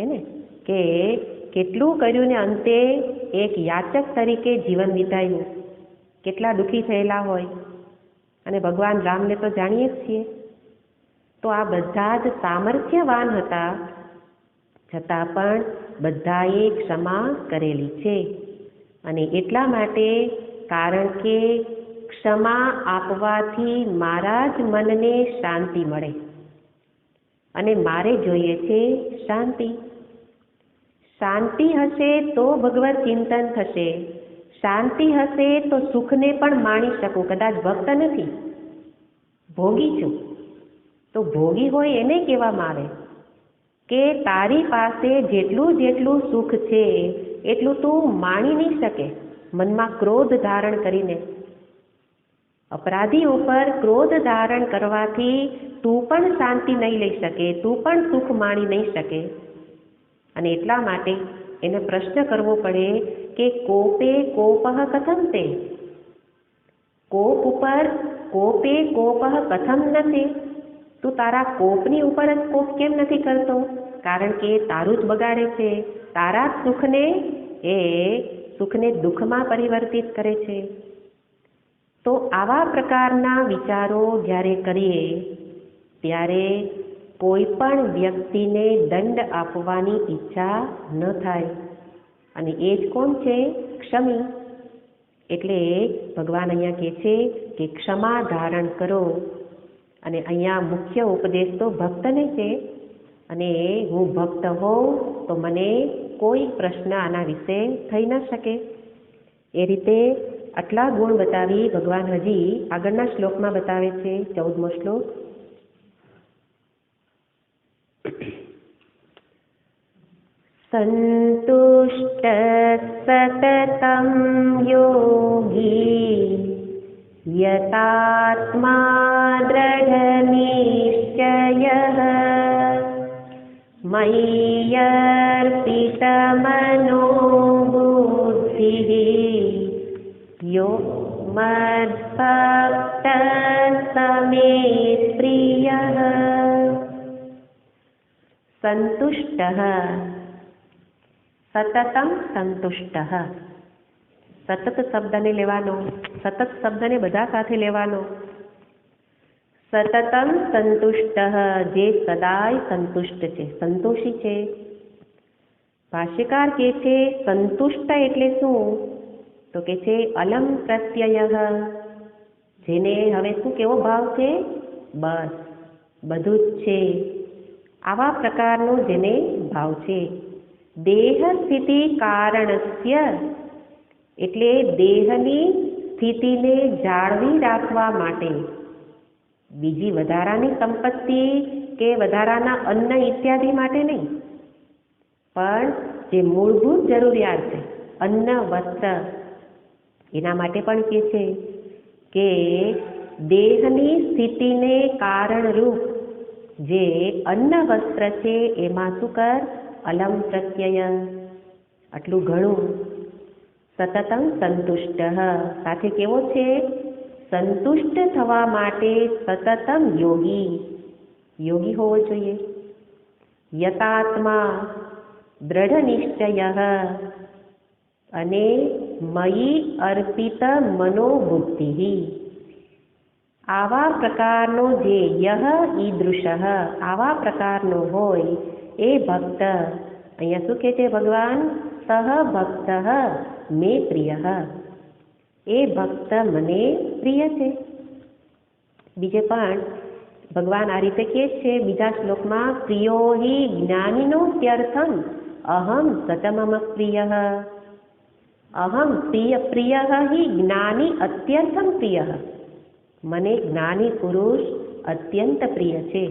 એને કે કેટલું કર્યું ને અંતે એક યાચક તરીકે જીવન વિતાવ્યું. કેટલા દુઃખી થયેલા હોય. અને ભગવાન રામને તો જાણીએ જ છીએ. તો આ બધા જ સામર્થ્યવાન હતા, છતાં પણ બધાએ ક્ષમા કરેલી છે. અને એટલા માટે, કારણ કે ક્ષમા આપવાથી મારા જ મનને શાંતિ મળે અને મારે જોઈએ છે શાંતિ. શાંતિ હશે તો ભગવત ચિંતન થશે, શાંતિ હશે તો સુખને પણ માણી શકું. કદાચ ભક્ત નથી, ભોગી છું, તો ભોગી હોય એને કહેવામાં આવે કે તારી પાસે જેટલું સુખ છે એટલું તું માણી નહીં શકે મનમાં ક્રોધ ધારણ કરીને. अपराधी पर क्रोध धारण करवाथी तू पण शांति नहीं लई सके, तू पण सुख माणी नहीं सके। अने एटला माटे एने प्रश्न करवो पड़े के कोपे कोपः कथम ते, कोप पर कोपे कोपः कथम न ते, तू तारा कोपनी उपर ज कोप केम नथी करतो? कारण के तारू ज बगाड़े छे, तारा सुखने दुखमां परिवर्तित करे छे। तो आवा प्रकारना विचारो ज्यारे करीए त्यारे कोईपण व्यक्तिने दंड आपवानी इच्छा न थाय। अने ए ज कोण छे? क्षमी। एटले भगवान अहींया कहे छे के क्षमा धारण करो। अने अहींया मुख्य उपदेश तो भक्तने छे। अने हूँ भक्त होऊं तो मने कोई प्रश्न आना विषे थई न शके। ए रीते आटला गुण बतावी भगवान हजी आगळना श्लोकमां बतावे छे। 14मो श्लोक। संतुष्ट सततं योगी यतात्मा दृढनिश्चयः मय्यर्पितमनो बुद्धिः यो मद्भक्तः स मे प्रियः। संतुष्टः, सततं संतुष्टः। सतत शब्दने लेवानो, सतत शब्दने बधा साथे लेवानो। सततं संतुष्टः, जे सदाय संतुष्ट छे, संतोषी छे। भाष्यकार कहे छे संतुष्ट एटले शुं? तो कहे छे अलम प्रत्ययः, जेने हवे शुं केवो भाव छे? बस बधुं ज छे। आवा प्रकारनो जेने भाव छे। देह स्थिति कारणस्य, एटले देहनी स्थितिने जाळवी राखवा माटे बीजी वधारानी संपत्ति के वधाराना अन्न इत्यादि माटे नहीं, पण जे मूलभूत जरूरियात छे अन्न वस्त्र एना माटे पण कहे छे के देहनी स्थितिने कारणरूप जे अन्न वस्त्र छे एमां शुं कर? अलम प्रत्यय। आटलू घणुं। सततं संतुष्टः, साथे केवो छे? संतुष्ट थवा माटे सततं योगी, योगी होवो जोईए। यतात्मा दृढ़ निश्चयः अने मयि अर्पित मनोबुद्धिः। आवा प्रकारनो जे यह ईदृशः, आवा प्रकारनो होय ए भक्त। अहींया शुं कहे छे भगवान? सह भक्तः मे प्रियः, ए भक्त मने प्रिय छे। बीजे पण भगवान आ रीते कहे छे बीजा श्लोकमां, प्रियो हि ज्ञानिनोत्यर्थम अहम सच मम प्रियः। अहम प्रियः हि ज्ञानी अत्यर्थम प्रियः। मने ज्ञानी पुरुष अत्यंत प्रिय छे।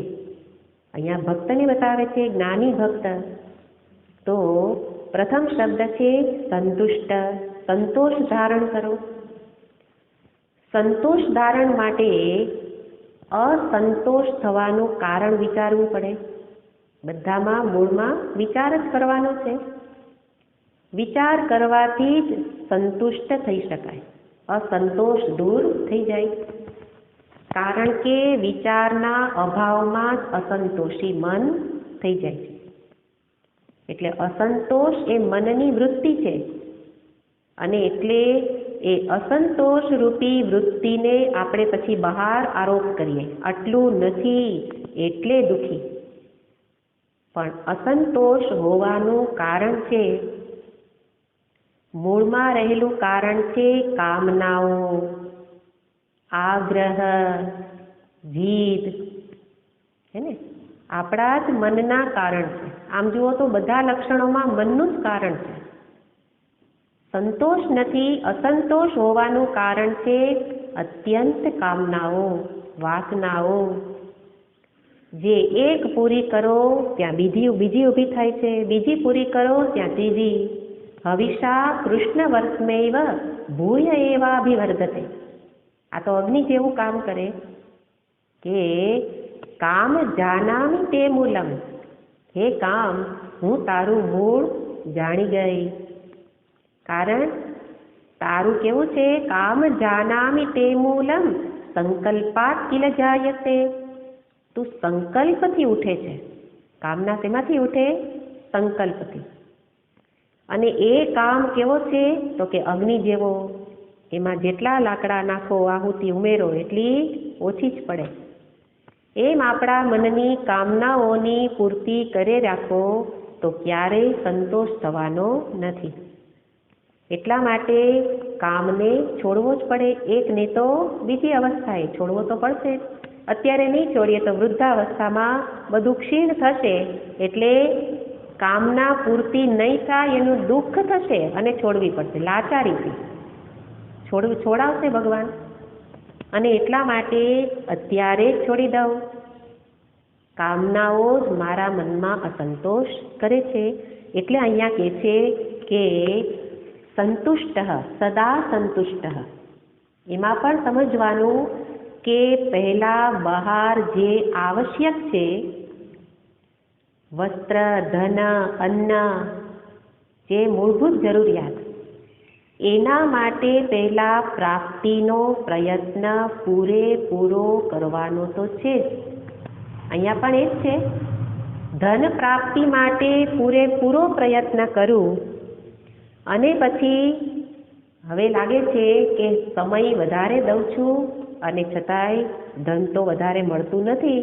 अहींया भक्तने बतावे छे ज्ञानी भक्त। तो प्रथम शब्द छे संतुष्ट, संतोष धारण करो। संतोष धारण माटे असंतोष थवानुं कारण विचारવું પડે। बधामां मूळमां विचार ज करवानो छे। विचार करवाथी ज संतुष्ट थई शकाय, असंतोष दूर थई जाय। कारण के विचारना अभावमां ज असंतोषी मन थई जाय छे। एटले असंतोष ए मननी वृत्ति छे अने एटले ए असंतोष रूपी वृत्तिने आपणे पछी बहार आरोप करीए, आटलुं नथी एटले दुखी। पण असंतोष होवानुं कारण छे, मूळमां रहेलुं कारण छे कामनाओ, आग्रह, जीद, है ने? आपणा ज मनना कारण छे। आम जुओ तो बधा लक्षणोमां मननुं ज कारण छे। संतोष नथी, असंतोष होवानुं कारण छे अत्यंत कामनाओ, वासनाओ। जे एक पूरी करो त्यां बीजी ऊभी थाय छे, बीजी पूरी करो त्यां त्रीजी। हविषा कृष्णवर्ष्मेव भूय एवाभिवर्धते। आ આ તો અગ્નિ જેવું કામ કરે કે કામ જાનામી તે મૂલમ, હે કામ હું તારું મૂળ જાણી ગઈ. કારણ તારું કેવું છે, કામ જાનામી તે મૂલમ સંકલ્પાત કિલ જાયતે. તું સંકલ્પથી ઉઠે છે. કામના શેમાંથી ઉઠે? સંકલ્પથી. અને એ કામ કેવો છે તો કે અગ્નિ જેવો. એમાં જેટલા લાકડા નાખો, આહુતિ ઉમેરો એટલી ઓછી જ પડે. એમ આપણા મનની કામનાઓની પૂર્તિ કરે રાખો તો ક્યારેય સંતોષ થવાનો નથી. એટલા માટે કામને છોડવો જ પડે. એક ને તો બીજી અવસ્થાએ છોડવો તો પડશે. અત્યારે નહીં છોડીએ તો વૃદ્ધાવસ્થામાં બધું ક્ષીણ થશે, એટલે કામના પૂર્તિ નહીં થાય એનું દુઃખ થશે અને છોડવી પડશે. લાચારીથી છોડાવશે ભગવાન. અને એટલા માટે અત્યારે જ છોડી દઉં. કામનાઓ જ મારા મનમાં અસંતોષ કરે છે. એટલે અહીંયા કહે છે કે સંતુષ્ટ, સદા સંતુષ્ટ. એમાં પણ સમજવાનું કે પહેલાં બહાર જે આવશ્યક છે, વસ્ત્ર, ધન, અન્ન, જે મૂળભૂત જરૂરિયાત, એના માટે પહેલાં પ્રાપ્તિનો પ્રયત્ન પૂરેપૂરો કરવાનો તો છે જ. અહીંયા પણ એ જ છે. ધન પ્રાપ્તિ માટે પૂરેપૂરો પ્રયત્ન કરું અને પછી હવે લાગે છે કે સમય વધારે દઉં છું અને છતાંય ધન તો વધારે મળતું નથી.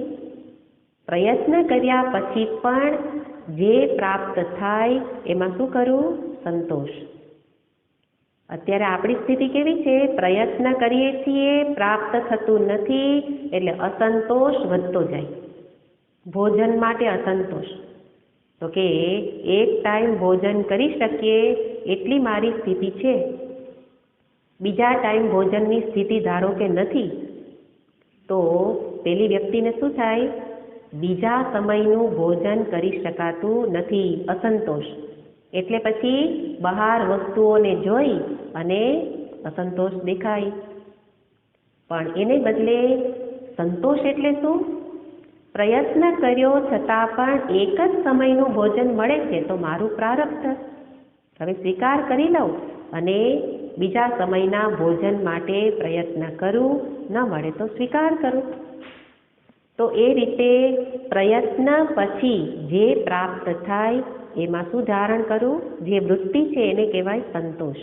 પ્રયત્ન કર્યા પછી પણ જે પ્રાપ્ત થાય એમાં શું કરું? સંતોષ. અત્યારે આપણી સ્થિતિ કેવી છે? પ્રયત્ન કરીએ છીએ, પ્રાપ્ત થતું નથી, એટલે અસંતોષ વધતો જાય. ભોજન માટે અસંતોષ, તો કે એક ટાઈમ ભોજન કરી શકીએ એટલી મારી સ્થિતિ છે, બીજા ટાઈમ ભોજનની સ્થિતિ ધારો કે નથી, તો પેલી વ્યક્તિને શું થાય? બીજા સમયનું ભોજન કરી શકાતું નથી, અસંતોષ. એટલે પછી બહાર વસ્તુઓને જોઈ અને અસંતોષ દેખાય. પણ એને બદલે સંતોષ એટલે શું? પ્રયત્ન કર્યો છતાં પણ એક જ સમયનું ભોજન મળે છે તો મારું પ્રારબ્ધ, હવે સ્વીકાર કરી લઉં અને બીજા સમયના ભોજન માટે પ્રયત્ન કરું, ન મળે તો સ્વીકાર કરું. તો એ રીતે પ્રયત્ન પછી જે પ્રાપ્ત થાય એમાં શું ધારણ કરું? જે વૃત્તિ છે એને કહેવાય સંતોષ.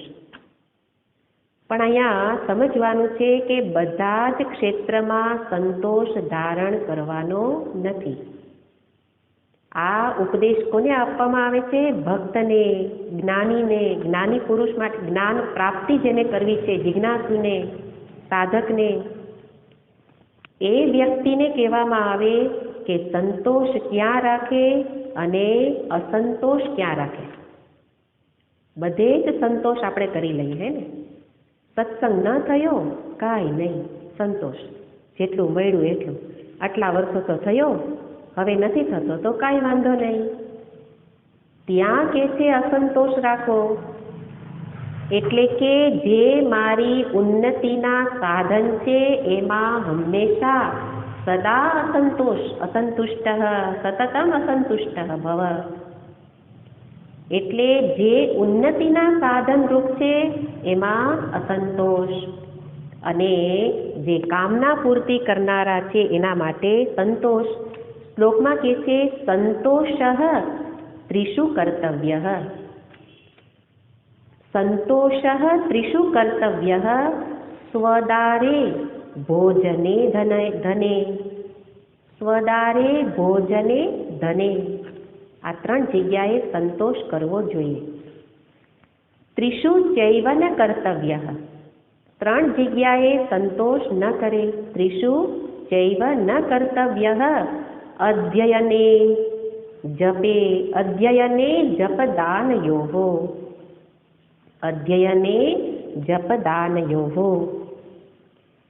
પણ અહીંયા સમજવાનું છે કે બધા જ ક્ષેત્રમાં સંતોષ ધારણ કરવાનો નથી. આ ઉપદેશ કોને આપવામાં આવે છે? ભક્તને, જ્ઞાનીને. જ્ઞાની પુરુષ માટે જ્ઞાન પ્રાપ્તિ જેને કરવી છે, જિજ્ઞાસુને, સાધકને, એ વ્યક્તિને કહેવામાં આવે કે સંતોષ ક્યાં રાખે અને અસંતોષ ક્યાં રાખે. બધે જ સંતોષ આપણે કરી લઈએ ને. સત્સંગ ન થયો, કાંઈ નહીં, સંતોષ. જેટલું મળ્યું એટલું. આટલા વર્ષો તો થયો, હવે નથી થતો તો કાંઈ વાંધો નહીં. ત્યાં કે છે અસંતોષ રાખો. એટલે કે જે મારી ઉન્નતિના સાધન છે એમાં હંમેશા સદા અસંતુષ્ટ સતતમ અસંતુષ્ટ ભવ. એટલે જે ઉન્નતિના સાધન રૂપ છે એમાં અસંતોષ, અને જે કામના પૂર્તિ કરનારા છે એના માટે સંતોષ. શ્લોકમાં કહે છે સંતોષ ત્રિષુ કર્તવ્ય. સંતોષ ત્રિષુ કર્તવ્ય સ્વદારે ભોજને ધને. સ્વદારે ભોજને ધને. આ ત્રણ જગ્યાએ સંતોષ કરવો જોઈએ. ત્રિષુ ચૈવન કર્તવ્ય. ત્રણ જગ્યાએ સંતોષ ન કરે. ત્રિષુ ચૈવ ન કર્તવ્ય અધ્યયને જપે. અધ્યયને જપદાનયોઃ. અધ્યયને જપદાનયોઃ.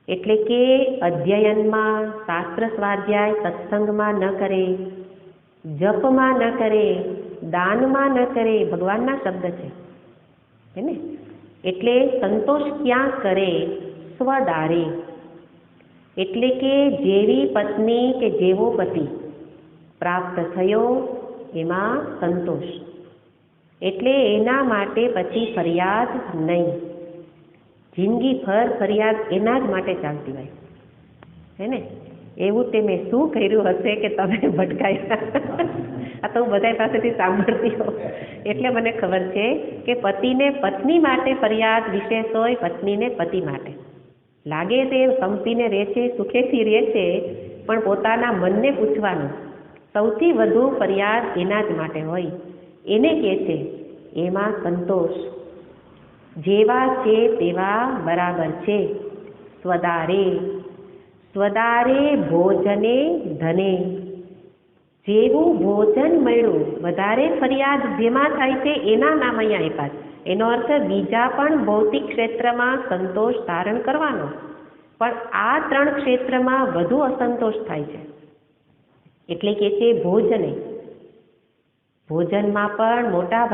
એટલે કે અધ્યયનમાં, શાસ્ત્ર સ્વાધ્યાય સત્સંગમાં ન કરે, જપમાં ન કરે, દાનમાં ન કરે. ભગવાનના શબ્દ છે હે ને. એટલે સંતોષ ક્યાં કરે? સ્વદારે, એટલે કે જેવી પત્ની કે જેવો પતિ પ્રાપ્ત થયો એમાં સંતોષ, એટલે એના માટે પછી ફરિયાદ નહીં. જિંદગીભર ફરિયાદ એના જ માટે ચાલતી હોય હે ને. એવું તે મેં શું કર્યું હશે કે તમે ભટકાયા? આ તો હું બધા પાસેથી સાંભળતી હોઉં એટલે મને ખબર છે કે પતિને પત્ની માટે ફરિયાદ વિશેષ હોય, પત્નીને પતિ માટે લાગે તે સંપીને રહે છે, સુખેથી રહે છે, પણ પોતાના મનને પૂછવાનું સૌથી વધુ ફરિયાદ એના જ માટે હોય. એને કહે છે એમાં સંતોષ. જેવા છે તેવા બરાબર છે. સ્વદારે સ્વદારે ભોજને ધને. જેવું ભોજન મળ્યું, વધારે ફરિયાદ જેમાં થાય છે એના નામ અહીંયા આપ્યા છે. એનો અર્થ બીજા પણ ભૌતિક ક્ષેત્રમાં સંતોષ ધારણ કરવાનો, પણ આ 3 ક્ષેત્રમાં વધુ અસંતોષ થાય છે. એટલે કે છે ભોજને. ભોજનમાં પણ મોટા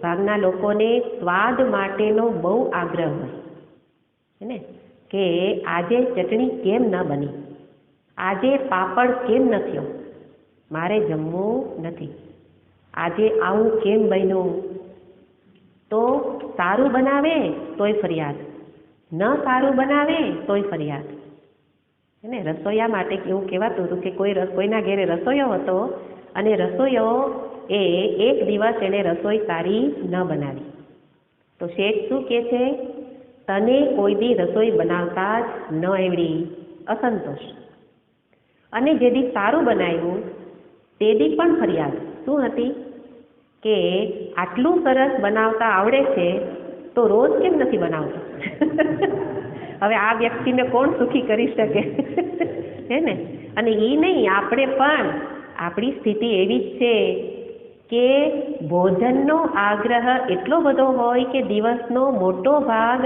ભાગના લોકોને સ્વાદ માટેનો બહુ આગ્રહ હોય ને, કે આજે ચટણી કેમ ન બની, આજે પાપડ કેમ ન થયો, મારે જમવું નથી, આજે આવું કેમ બન્યું. તો સારું બનાવે તોય ફરિયાદ, ન સારું બનાવે તોય ફરિયાદ. ને રસોઈયા માટે એવું કહેવાતું હતું કે કોઈના ઘેરે રસોઈયો હતો અને રસોઈયો એ એક દિવસ એને રસોઈ સારી ન બનાવી, તો શેઠ શું કહે છે, તને કોઈ દી રસોઈ બનાવતા જ ન આવડી, અસંતોષ. અને જે દી સારું બનાવ્યું તે દી પણ ફરિયાદ. શું હતી કે આટલું સરસ બનાવતા આવડે છે તો રોજ કેમ નથી બનાવતો? હવે આ વ્યક્તિને કોણ સુખી કરી શકે હે ને. અને એ નહીં, આપણે પણ આપણી સ્થિતિ એવી જ છે કે ભોજનનો આગ્રહ એટલો બધો હોય કે દિવસનો મોટો ભાગ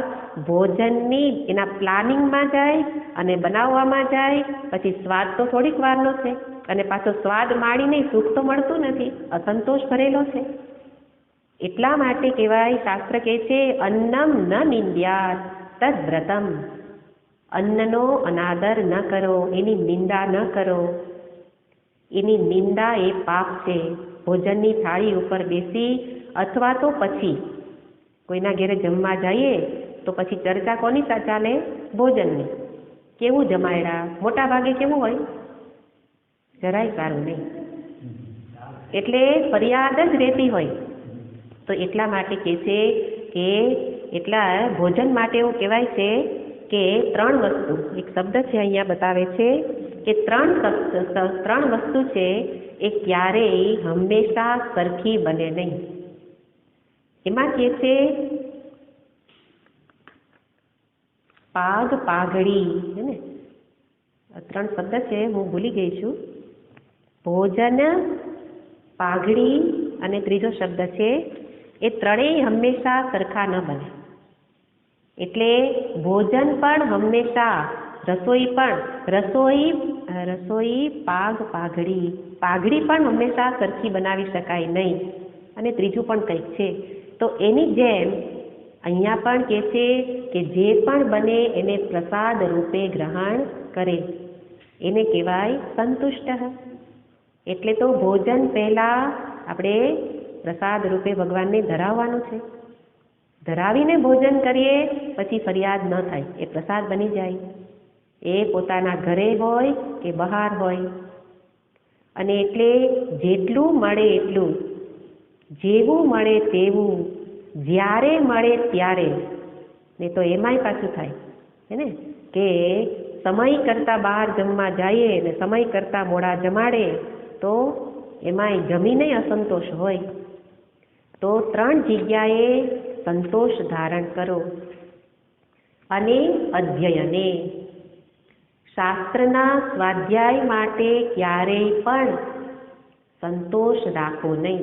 ભોજનની એના પ્લાનિંગમાં જાય અને બનાવવામાં જાય. પછી સ્વાદ તો થોડીક વારનો છે અને પાછો સ્વાદ માણીને સુખ તો મળતું નથી, અસંતોષ ભરેલો છે. એટલા માટે કહેવાય, શાસ્ત્ર કહે છે અન્નમ ન નિંદ્યાત તદ વ્રતમ. અન્નનો અનાદર ન કરો, એની નિંદા ન કરો. એની નિંદા એ પાપ છે. ભોજનની થાળી ઉપર બેસી અથવા તો પછી કોઈના ઘેરે જમવા જઈએ તો પછી ચર્ચા કોની ચાલે? ભોજનની. કેવું જમાયડા? મોટા ભાગે કેવું હોય? જરાય સારું નહીં. એટલે ફરિયાદ જ રહેતી હોય. તો એટલા માટે કહે છે કે એટલા ભોજન માટે એવું કહેવાય છે કે 3 વસ્તુ, એક શબ્દ છે અહીંયા બતાવે છે કે 3 વસ્તુ છે એ ક્યારેય હંમેશા સરખી બને નહીં. એમાં કહે છે પાગ પાઘડી, હે ને, 3 શબ્દ છે, હું ભૂલી ગઈ છું. ભોજન, પાઘડી અને ત્રીજો શબ્દ છે, એ ત્રણેય હંમેશા સરખા ન બને. એટલે ભોજન પણ હંમેશા, રસોઈ પાગ પાઘડી, પાઘડી પણ હંમેશા સરખી બનાવી શકાય નહીં. અને ત્રીજું પણ કંઈક છે. તો એની જેમ અહીંયા પણ કહે છે કે જે પણ બને એને પ્રસાદ રૂપે ગ્રહણ કરે, એને કહેવાય સંતુષ્ટ. એટલે તો ભોજન પહેલાં આપણે પ્રસાદ રૂપે ભગવાનને ધરાવવાનું છે. ધરાવીને ભોજન કરીએ પછી ફરિયાદ ન થાય, એ પ્રસાદ બની જાય. એ પોતાના ઘરે હોય કે બહાર હોય. અને એટલે જેટલું મળે એટલું, જેવું મળે તેવું, જ્યારે મળે ત્યારે. ને તો એમાંય પાછું થાય હે ને કે સમય કરતાં બહાર જમવા જઈએ ને સમય કરતાં મોડા જમાડે તો એમાંય જમીને અસંતોષ હોય. તો 3 જગ્યાએ સંતોષ ધારણ કરો. અને અધ્યયને, શાસ્ત્રના સ્વાધ્યાય માટે ક્યારેય પણ સંતોષ રાખો નહીં.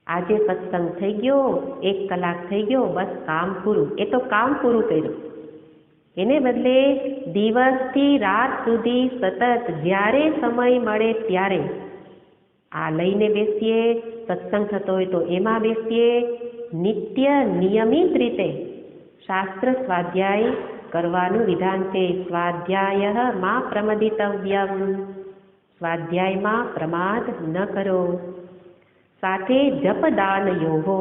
આજે સત્સંગ થઈ ગયો, 1 કલાક થઈ ગયો, બસ કામ પૂરું. એ તો કામ પૂરું કર્યું. એને બદલે દિવસથી રાત સુધી સતત જ્યારે સમય મળે ત્યારે આ લઈને બેસીએ, સત્સંગ થતો હોય તો એમાં બેસીએ. નિત્ય નિયમિત રીતે શાસ્ત્ર સ્વાધ્યાય કરવાનું વિધાન છે. સ્વાધ્યાય માં પ્રમદિતવ્યમ, સ્વાધ્યાયમાં પ્રમાદ ન કરો. સાથે જપદાન યોગો,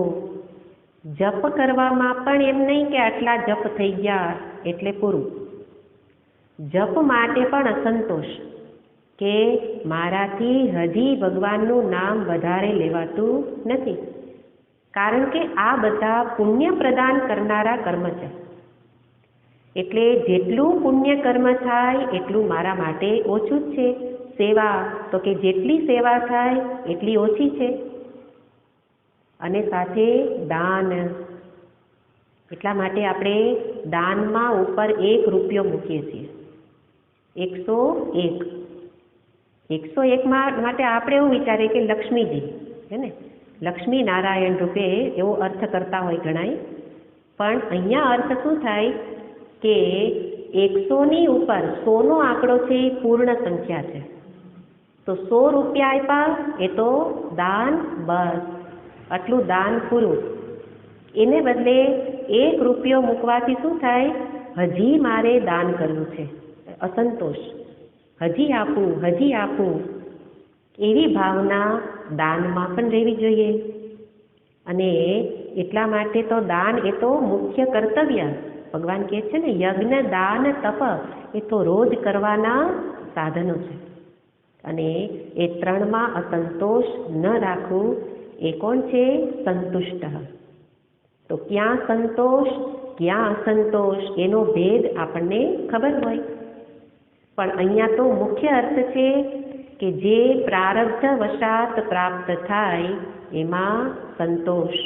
જપ કરવામાં પણ એમ નહીં કે આટલા જપ થઈ ગયા એટલે પૂરું. જપ માટે પણ અસંતોષ કે મારાથી હજી ભગવાનનું નામ વધારે લેવાતું નથી, કારણ કે આ બધા પુણ્ય પ્રદાન કરનારા કર્મ છે. એટલે જેટલું પુણ્ય કર્મ થાય એટલું મારા માટે ઓછું જ છે. સેવા તો કે જેટલી સેવા થાય એટલી ઓછી છે. અને સાથે દાન, એટલા માટે આપણે દાનમાં ઉપર 1 રૂપિયો મૂકીએ છીએ. 101 માટે આપણે એવું વિચારીએ કે લક્ષ્મીજી છે ને, લક્ષ્મી નારાયણ રૂપે એવો અર્થ કરતા હોય ઘણાય. પણ અહીંયા અર્થ શું થાય કે 100ની ઉપર 100નો આંકડો છે એ પૂર્ણ સંખ્યા છે. તો 100 રૂપિયા આપ્યા એ તો દાન, બસ આટલું દાન પૂરું. એને બદલે 1 રૂપિયો મૂકવાથી શું થાય, હજી મારે દાન કરવું છે, અસંતોષ, હજી આપું એવી ભાવના દાનમાં પણ રહેવી જોઈએ. અને એટલા માટે તો દાન એ તો મુખ્ય કર્તવ્ય, ભગવાન કહે છે ને યજ્ઞ, દાન, તપ એ તો રોજ કરવાના સાધનો છે. અને એ 3માં અસંતોષ ન રાખવું એ કોણ છે, સંતુષ્ટ. તો ક્યાં સંતોષ ક્યાં અસંતોષ એનો ભેદ આપણને ખબર હોય. પણ અહીંયા તો મુખ્ય અર્થ છે કે જે પ્રારબ્ધ વશાત પ્રાપ્ત થાય એમાં સંતોષ.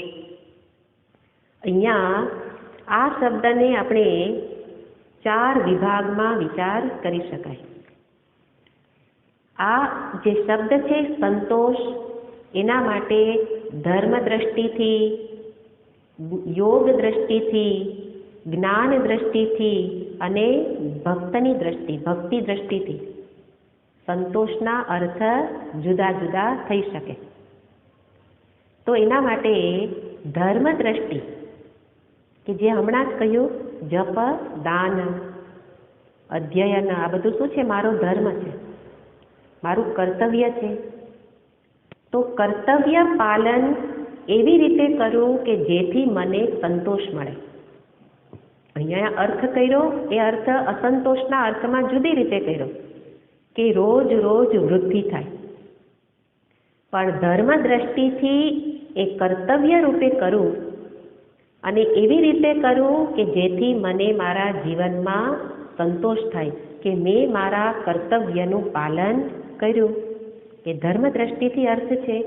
અહીંયા આ શબ્દને આપણે 4 વિભાગમાં વિચાર કરી શકાય. આ જે શબ્દ છે સંતોષ, એના માટે ધર્મ દ્રષ્ટિથી, યોગ દ્રષ્ટિથી, જ્ઞાન દ્રષ્ટિથી અને ભક્તિ દ્રષ્ટિથી સંતોષના અર્થ જુદા જુદા થઈ શકે. તો એના માટે ધર્મ દ્રષ્ટિ કે જે હમણાં જ કહ્યું, જપ, દાન, અધ્યયન, આ બધું શું છે, મારો ધર્મ છે, મારું કર્તવ્ય છે. તો કર્તવ્ય પાલન એવી રીતે કરવું કે જેથી મને સંતોષ મળે. અહીંયા અર્થ કર્યો એ અર્થ અસંતોષના અર્થમાં જુદી રીતે કર્યો કે રોજ વૃદ્ધિ થાય. પણ ધર્મ દ્રષ્ટિથી એ કર્તવ્ય રૂપે કરું અને એવી રીતે કરું કે જેથી મને મારા જીવનમાં સંતોષ થાય કે મેં મારા કર્તવ્યનું પાલન કર્યું. એ ધર્મ દ્રષ્ટિથી અર્થ છે.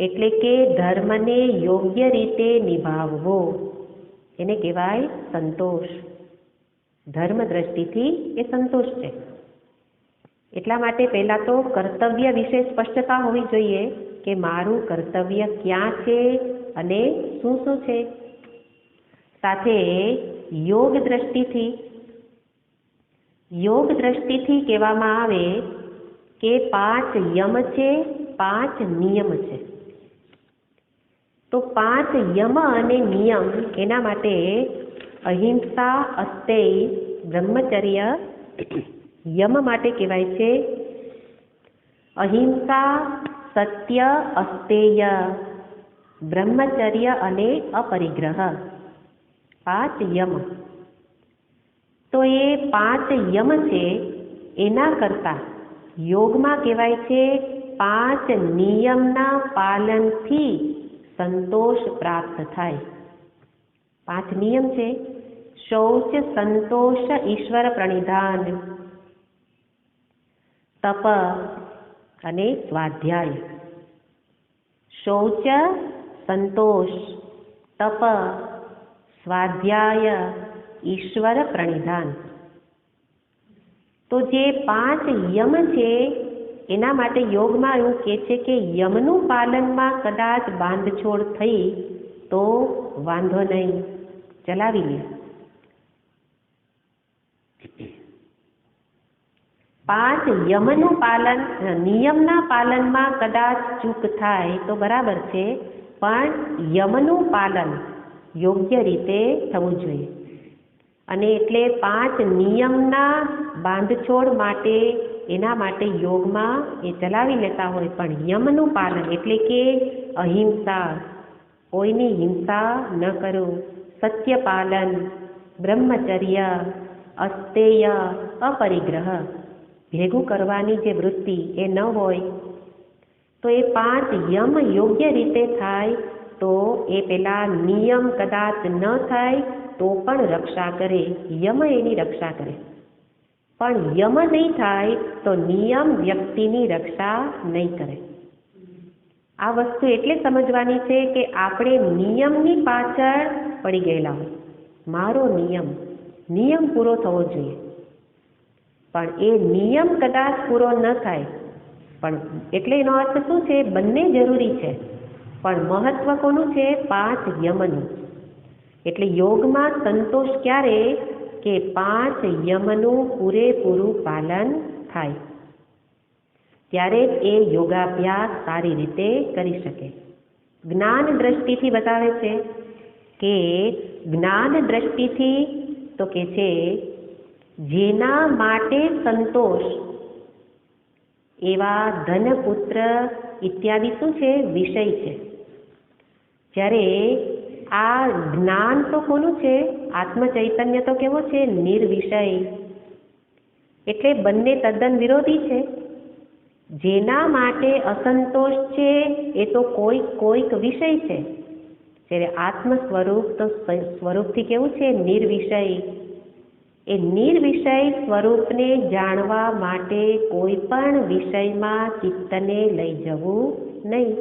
એટલે કે ધર્મને યોગ્ય રીતે નિભાવવો એને કહેવાય સંતોષ. ધર્મ દ્રષ્ટિથી એ સંતોષ છે. એટલા માટે પહેલાં તો કર્તવ્ય વિશે સ્પષ્ટતા હોવી જોઈએ કે મારું કર્તવ્ય ક્યાં છે અને શું શું છે. સાથે યોગ દ્રષ્ટિથી કહેવામાં આવે કે 5 યમ છે, 5 નિયમ છે. તો 5 યમ અને નિયમ એના માટે અહિંસા, અસ્તેય, બ્રહ્મચર્ય યમ માટે કહેવાય છે અહિંસા, સત્ય, અસ્તેય, બ્રહ્મચર્ય અને અપરિગ્રહ. 5 યમ. તો એ 5 યમ છે એના કરતાં યોગમાં કહેવાય છે 5 નિયમના પાલનથી સંતોષ પ્રાપ્ત થાય. 5 નિયમ છે શૌચ, સંતોષ, ઈશ્વર પ્રણિધાન, તપ અને સ્વાધ્યાય. શૌચ, સંતોષ, તપ, સ્વાધ્યાય, ઈશ્વર પ્રણિધાન. તો જે 5 યમ છે એના માટે યોગમાં એવું કહે છે કે યમનું પાલનમાં કદાચ બાંધછોડ થઈ તો વાંધો નહીં, ચલાવી લે. 5 યમનું પાલન, નિયમના પાલનમાં કદાચ ચૂક થાય તો બરાબર છે, પણ યમનું પાલન યોગ્ય રીતે થવું જોઈએ. અને એટલે 5 નિયમના બાંધછોડ માટે એના માટે યોગમાં એ ચલાવી લેતા હોય, પણ યમનું પાલન એટલે કે અહિંસા, કોઈની હિંસા ન કરો, સત્ય પાલન, બ્રહ્મચર્ય, અસ્તેય, અપરિગ્રહ ભેગું કરવાની જે વૃત્તિ એ ન હોય, તો એ 5 યમ યોગ્ય રીતે થાય તો એ પેલા નિયમ કદાચ ન થાય તો પણ રક્ષા કરે, યમ એની રક્ષા કરે. પણ યમ નહીં થાય તો નિયમ વ્યક્તિની રક્ષા નહીં કરે. આ વસ્તુ એટલે સમજવાની છે કે આપણે નિયમની પાછળ પડી ગયેલા હોય. મારો નિયમ પૂરો થવો જોઈએ, પણ એ નિયમ કદાચ પૂરો ન થાય, પણ એટલે એનો અર્થ શું છે? બંને જરૂરી છે, પણ મહત્વ કોનું છે? 5 યમનું. એટલે યોગમાં સંતોષ ક્યારે? કે 5 યમનું પૂરેપૂરું પાલન થાય, ત્યારે જ એ યોગાભ્યાસ સારી રીતે કરી શકે. જ્ઞાન દ્રષ્ટિથી બતાવે છે કે જ્ઞાન દ્રષ્ટિથી તો કે છે જેના માટે સંતોષ એવા ધન, પુત્ર ઇત્યાદિ શું છે? વિષય છે. જ્યારે આ જ્ઞાન તો કોનું છે? આત્મચૈતન્ય તો કેવો છે? નિર્વિષય. એટલે બંને તદ્દન વિરોધી છે. જેના માટે અસંતોષ છે એ તો કોઈક વિષય છે, જ્યારે આત્મ સ્વરૂપ તો સ્વરૂપથી કેવું છે? નિર્વિષય. એ નિર્વિષય સ્વરૂપને જાણવા માટે કોઈ પણ વિષયમાં ચિત્તને લઈ જવું નહીં.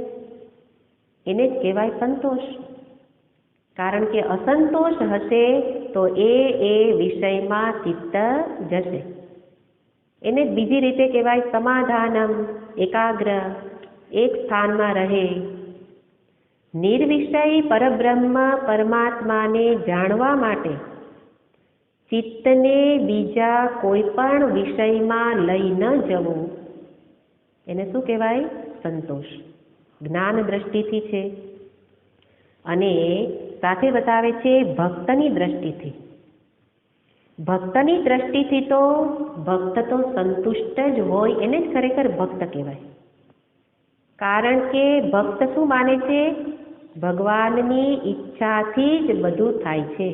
એને જ કહેવાય સંતોષ. કારણ કે અસંતોષ હશે તો એ વિષયમાં ચિત્ત જશે. એને બીજી રીતે કહેવાય સમાધાનમ, એકાગ્ર, એક સ્થાનમાં રહે. નિર્વિષય પરબ્રહ્મ પરમાત્માને જાણવા માટે ચિત્તને બીજા કોઈ પણ વિષયમાં લઈ ન જવું, એને શું કહેવાય? સંતોષ. જ્ઞાન દ્રષ્ટિથી છે. અને સાથે બતાવે છે ભક્તની દ્રષ્ટિથી. ભક્તની દ્રષ્ટિથી તો ભક્ત તો સંતુષ્ટ જ હોય, એને જ ખરેખર ભક્ત કહેવાય. કારણ કે ભક્ત શું માને છે? ભગવાનની ઈચ્છાથી જ બધું થાય છે.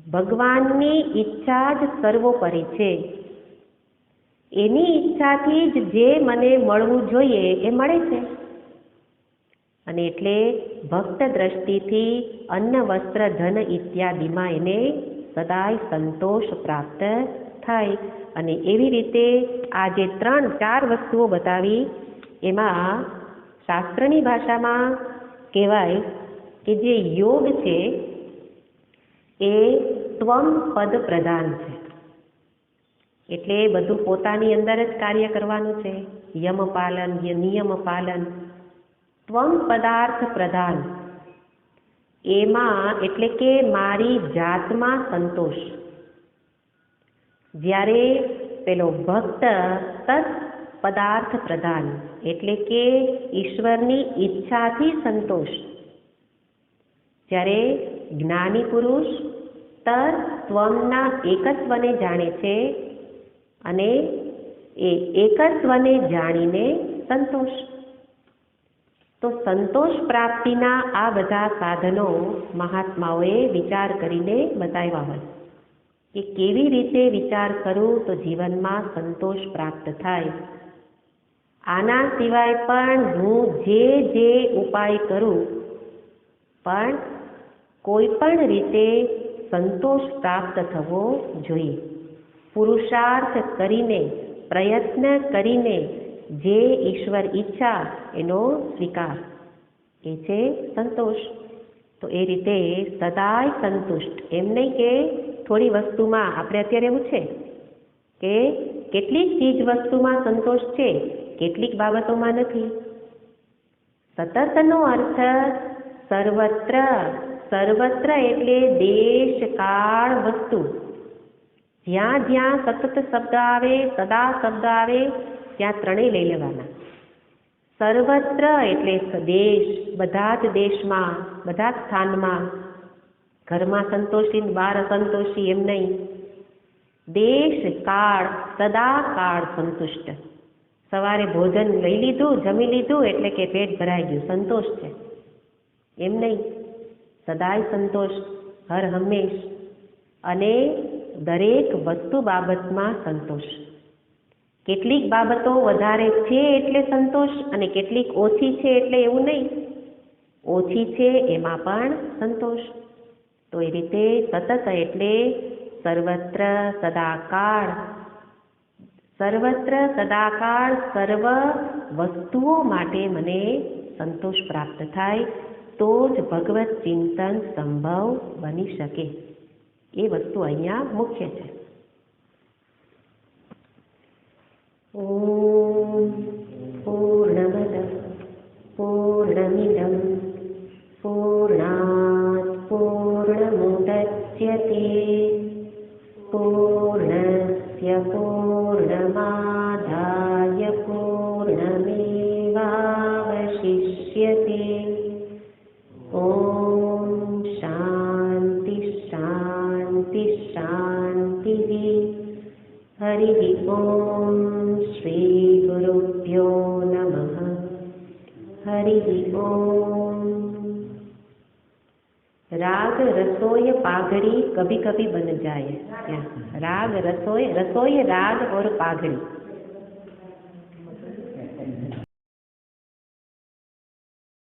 ભગવાનની ઈચ્છા જ સર્વોપરી છે. એની ઈચ્છાથી જ જે મને મળવું જોઈએ એ મળે છે. અને એટલે ભક્ત દ્રષ્ટિથી અન્ન, વસ્ત્ર, ધન ઇત્યાદિમાં એને સદાય સંતોષ પ્રાપ્ત થાય. અને એવી રીતે આ જે 3-4 વસ્તુઓ બતાવી, એમાં શાસ્ત્રની ભાષામાં કહેવાય કે જે યોગ છે એ ત્વમ પદ પ્રધાન છે. એટલે બધું પોતાની અંદર જ કાર્ય કરવાનું છે. યમ પાલન, નિયમ પાલન, ત્વમ પદાર્થ પ્રધાન. એમાં એટલે કે મારી જાતમાં સંતોષ. જ્યારે પેલો ભક્ત તત્ પદાર્થ પ્રધાન એટલે કે ઈશ્વરની ઈચ્છાથી સંતોષ. જ્યારે જ્ઞાની પુરુષ તત્વના એકત્વને જાણે છે અને એ એકત્વને જાણીને સંતોષ. તો સંતોષ પ્રાપ્તિના આ બધા સાધનો મહાત્માઓએ વિચાર કરીને બતાવ્યા હોય કે કેવી રીતે વિચાર કરું તો જીવનમાં સંતોષ પ્રાપ્ત થાય. આના સિવાય પણ હું જે ઉપાય કરું પણ કોઈ પણ રીતે સંતોષ પ્રાપ્ત થવો જોઈએ. પુરુષાર્થ કરીને, પ્રયત્ન કરીને જે ઈશ્વર ઈચ્છા એનો સ્વીકાર, એ છે સંતોષ. તો એ રીતે સદાય સંતુષ્ટ. એમ નહીં કે થોડી વસ્તુમાં, આપણે અત્યારે એવું છે કે કેટલીક ચીજ વસ્તુમાં સંતોષ છે, કેટલીક બાબતોમાં નથી. સતતનો અર્થ સર્વત્ર. સર્વત્ર એટલે દેશ, કાળ, વસ્તુ. જ્યાં જ્યાં સતત શબ્દ આવે, સદા શબ્દ આવે, ત્યાં ત્રણેય લઈ લેવાના. સર્વત્ર એટલે દેશ, બધા જ દેશમાં, બધા જ સ્થાનમાં. ઘરમાં સંતોષી બહાર અસંતોષી એમ નહીં. દેશ કાળ સદાકાળ સંતુષ્ટ. સવારે ભોજન લઈ લીધું, જમી લીધું એટલે કે પેટ ભરાઈ ગયું, સંતોષ છે. એમ નહીં, સદાય સંતોષ, હર હંમેશ. અને દરેક વસ્તુ બાબતમાં સંતોષ. કેટલીક બાબતો વધારે છે એટલે સંતોષ અને કેટલીક ઓછી છે એટલે એવું નહીં. ઓછી છે એમાં પણ સંતોષ. તો એ રીતે સતત એટલે સર્વત્ર સદાકાળ. સર્વત્ર સદાકાળ સર્વ વસ્તુઓ માટે મને સંતોષ પ્રાપ્ત થાય તો જ ભગવત ચિંતન સંભવ બની શકે. એ વસ્તુ અહીંયા મુખ્ય છે. ઓમ પૂર્ણમદ પૂર્ણમિદં પૂર્ણાત પૂર્ણમુદચ્યતે પૂર્ણસ્ય પૂર્ણમાદાય પૂર્ણમેવાવશિષ્યતે. ઓમ શાંતિ શાંતિ શાંતિ. હરિ ઓમ શ્રી ગુરુભ્યો નમઃ. હરિ ઓમ. राग रसोई पाघड़ी कभी कभी बन जाए. राग रसोई, रसोई राग और पाघड़ी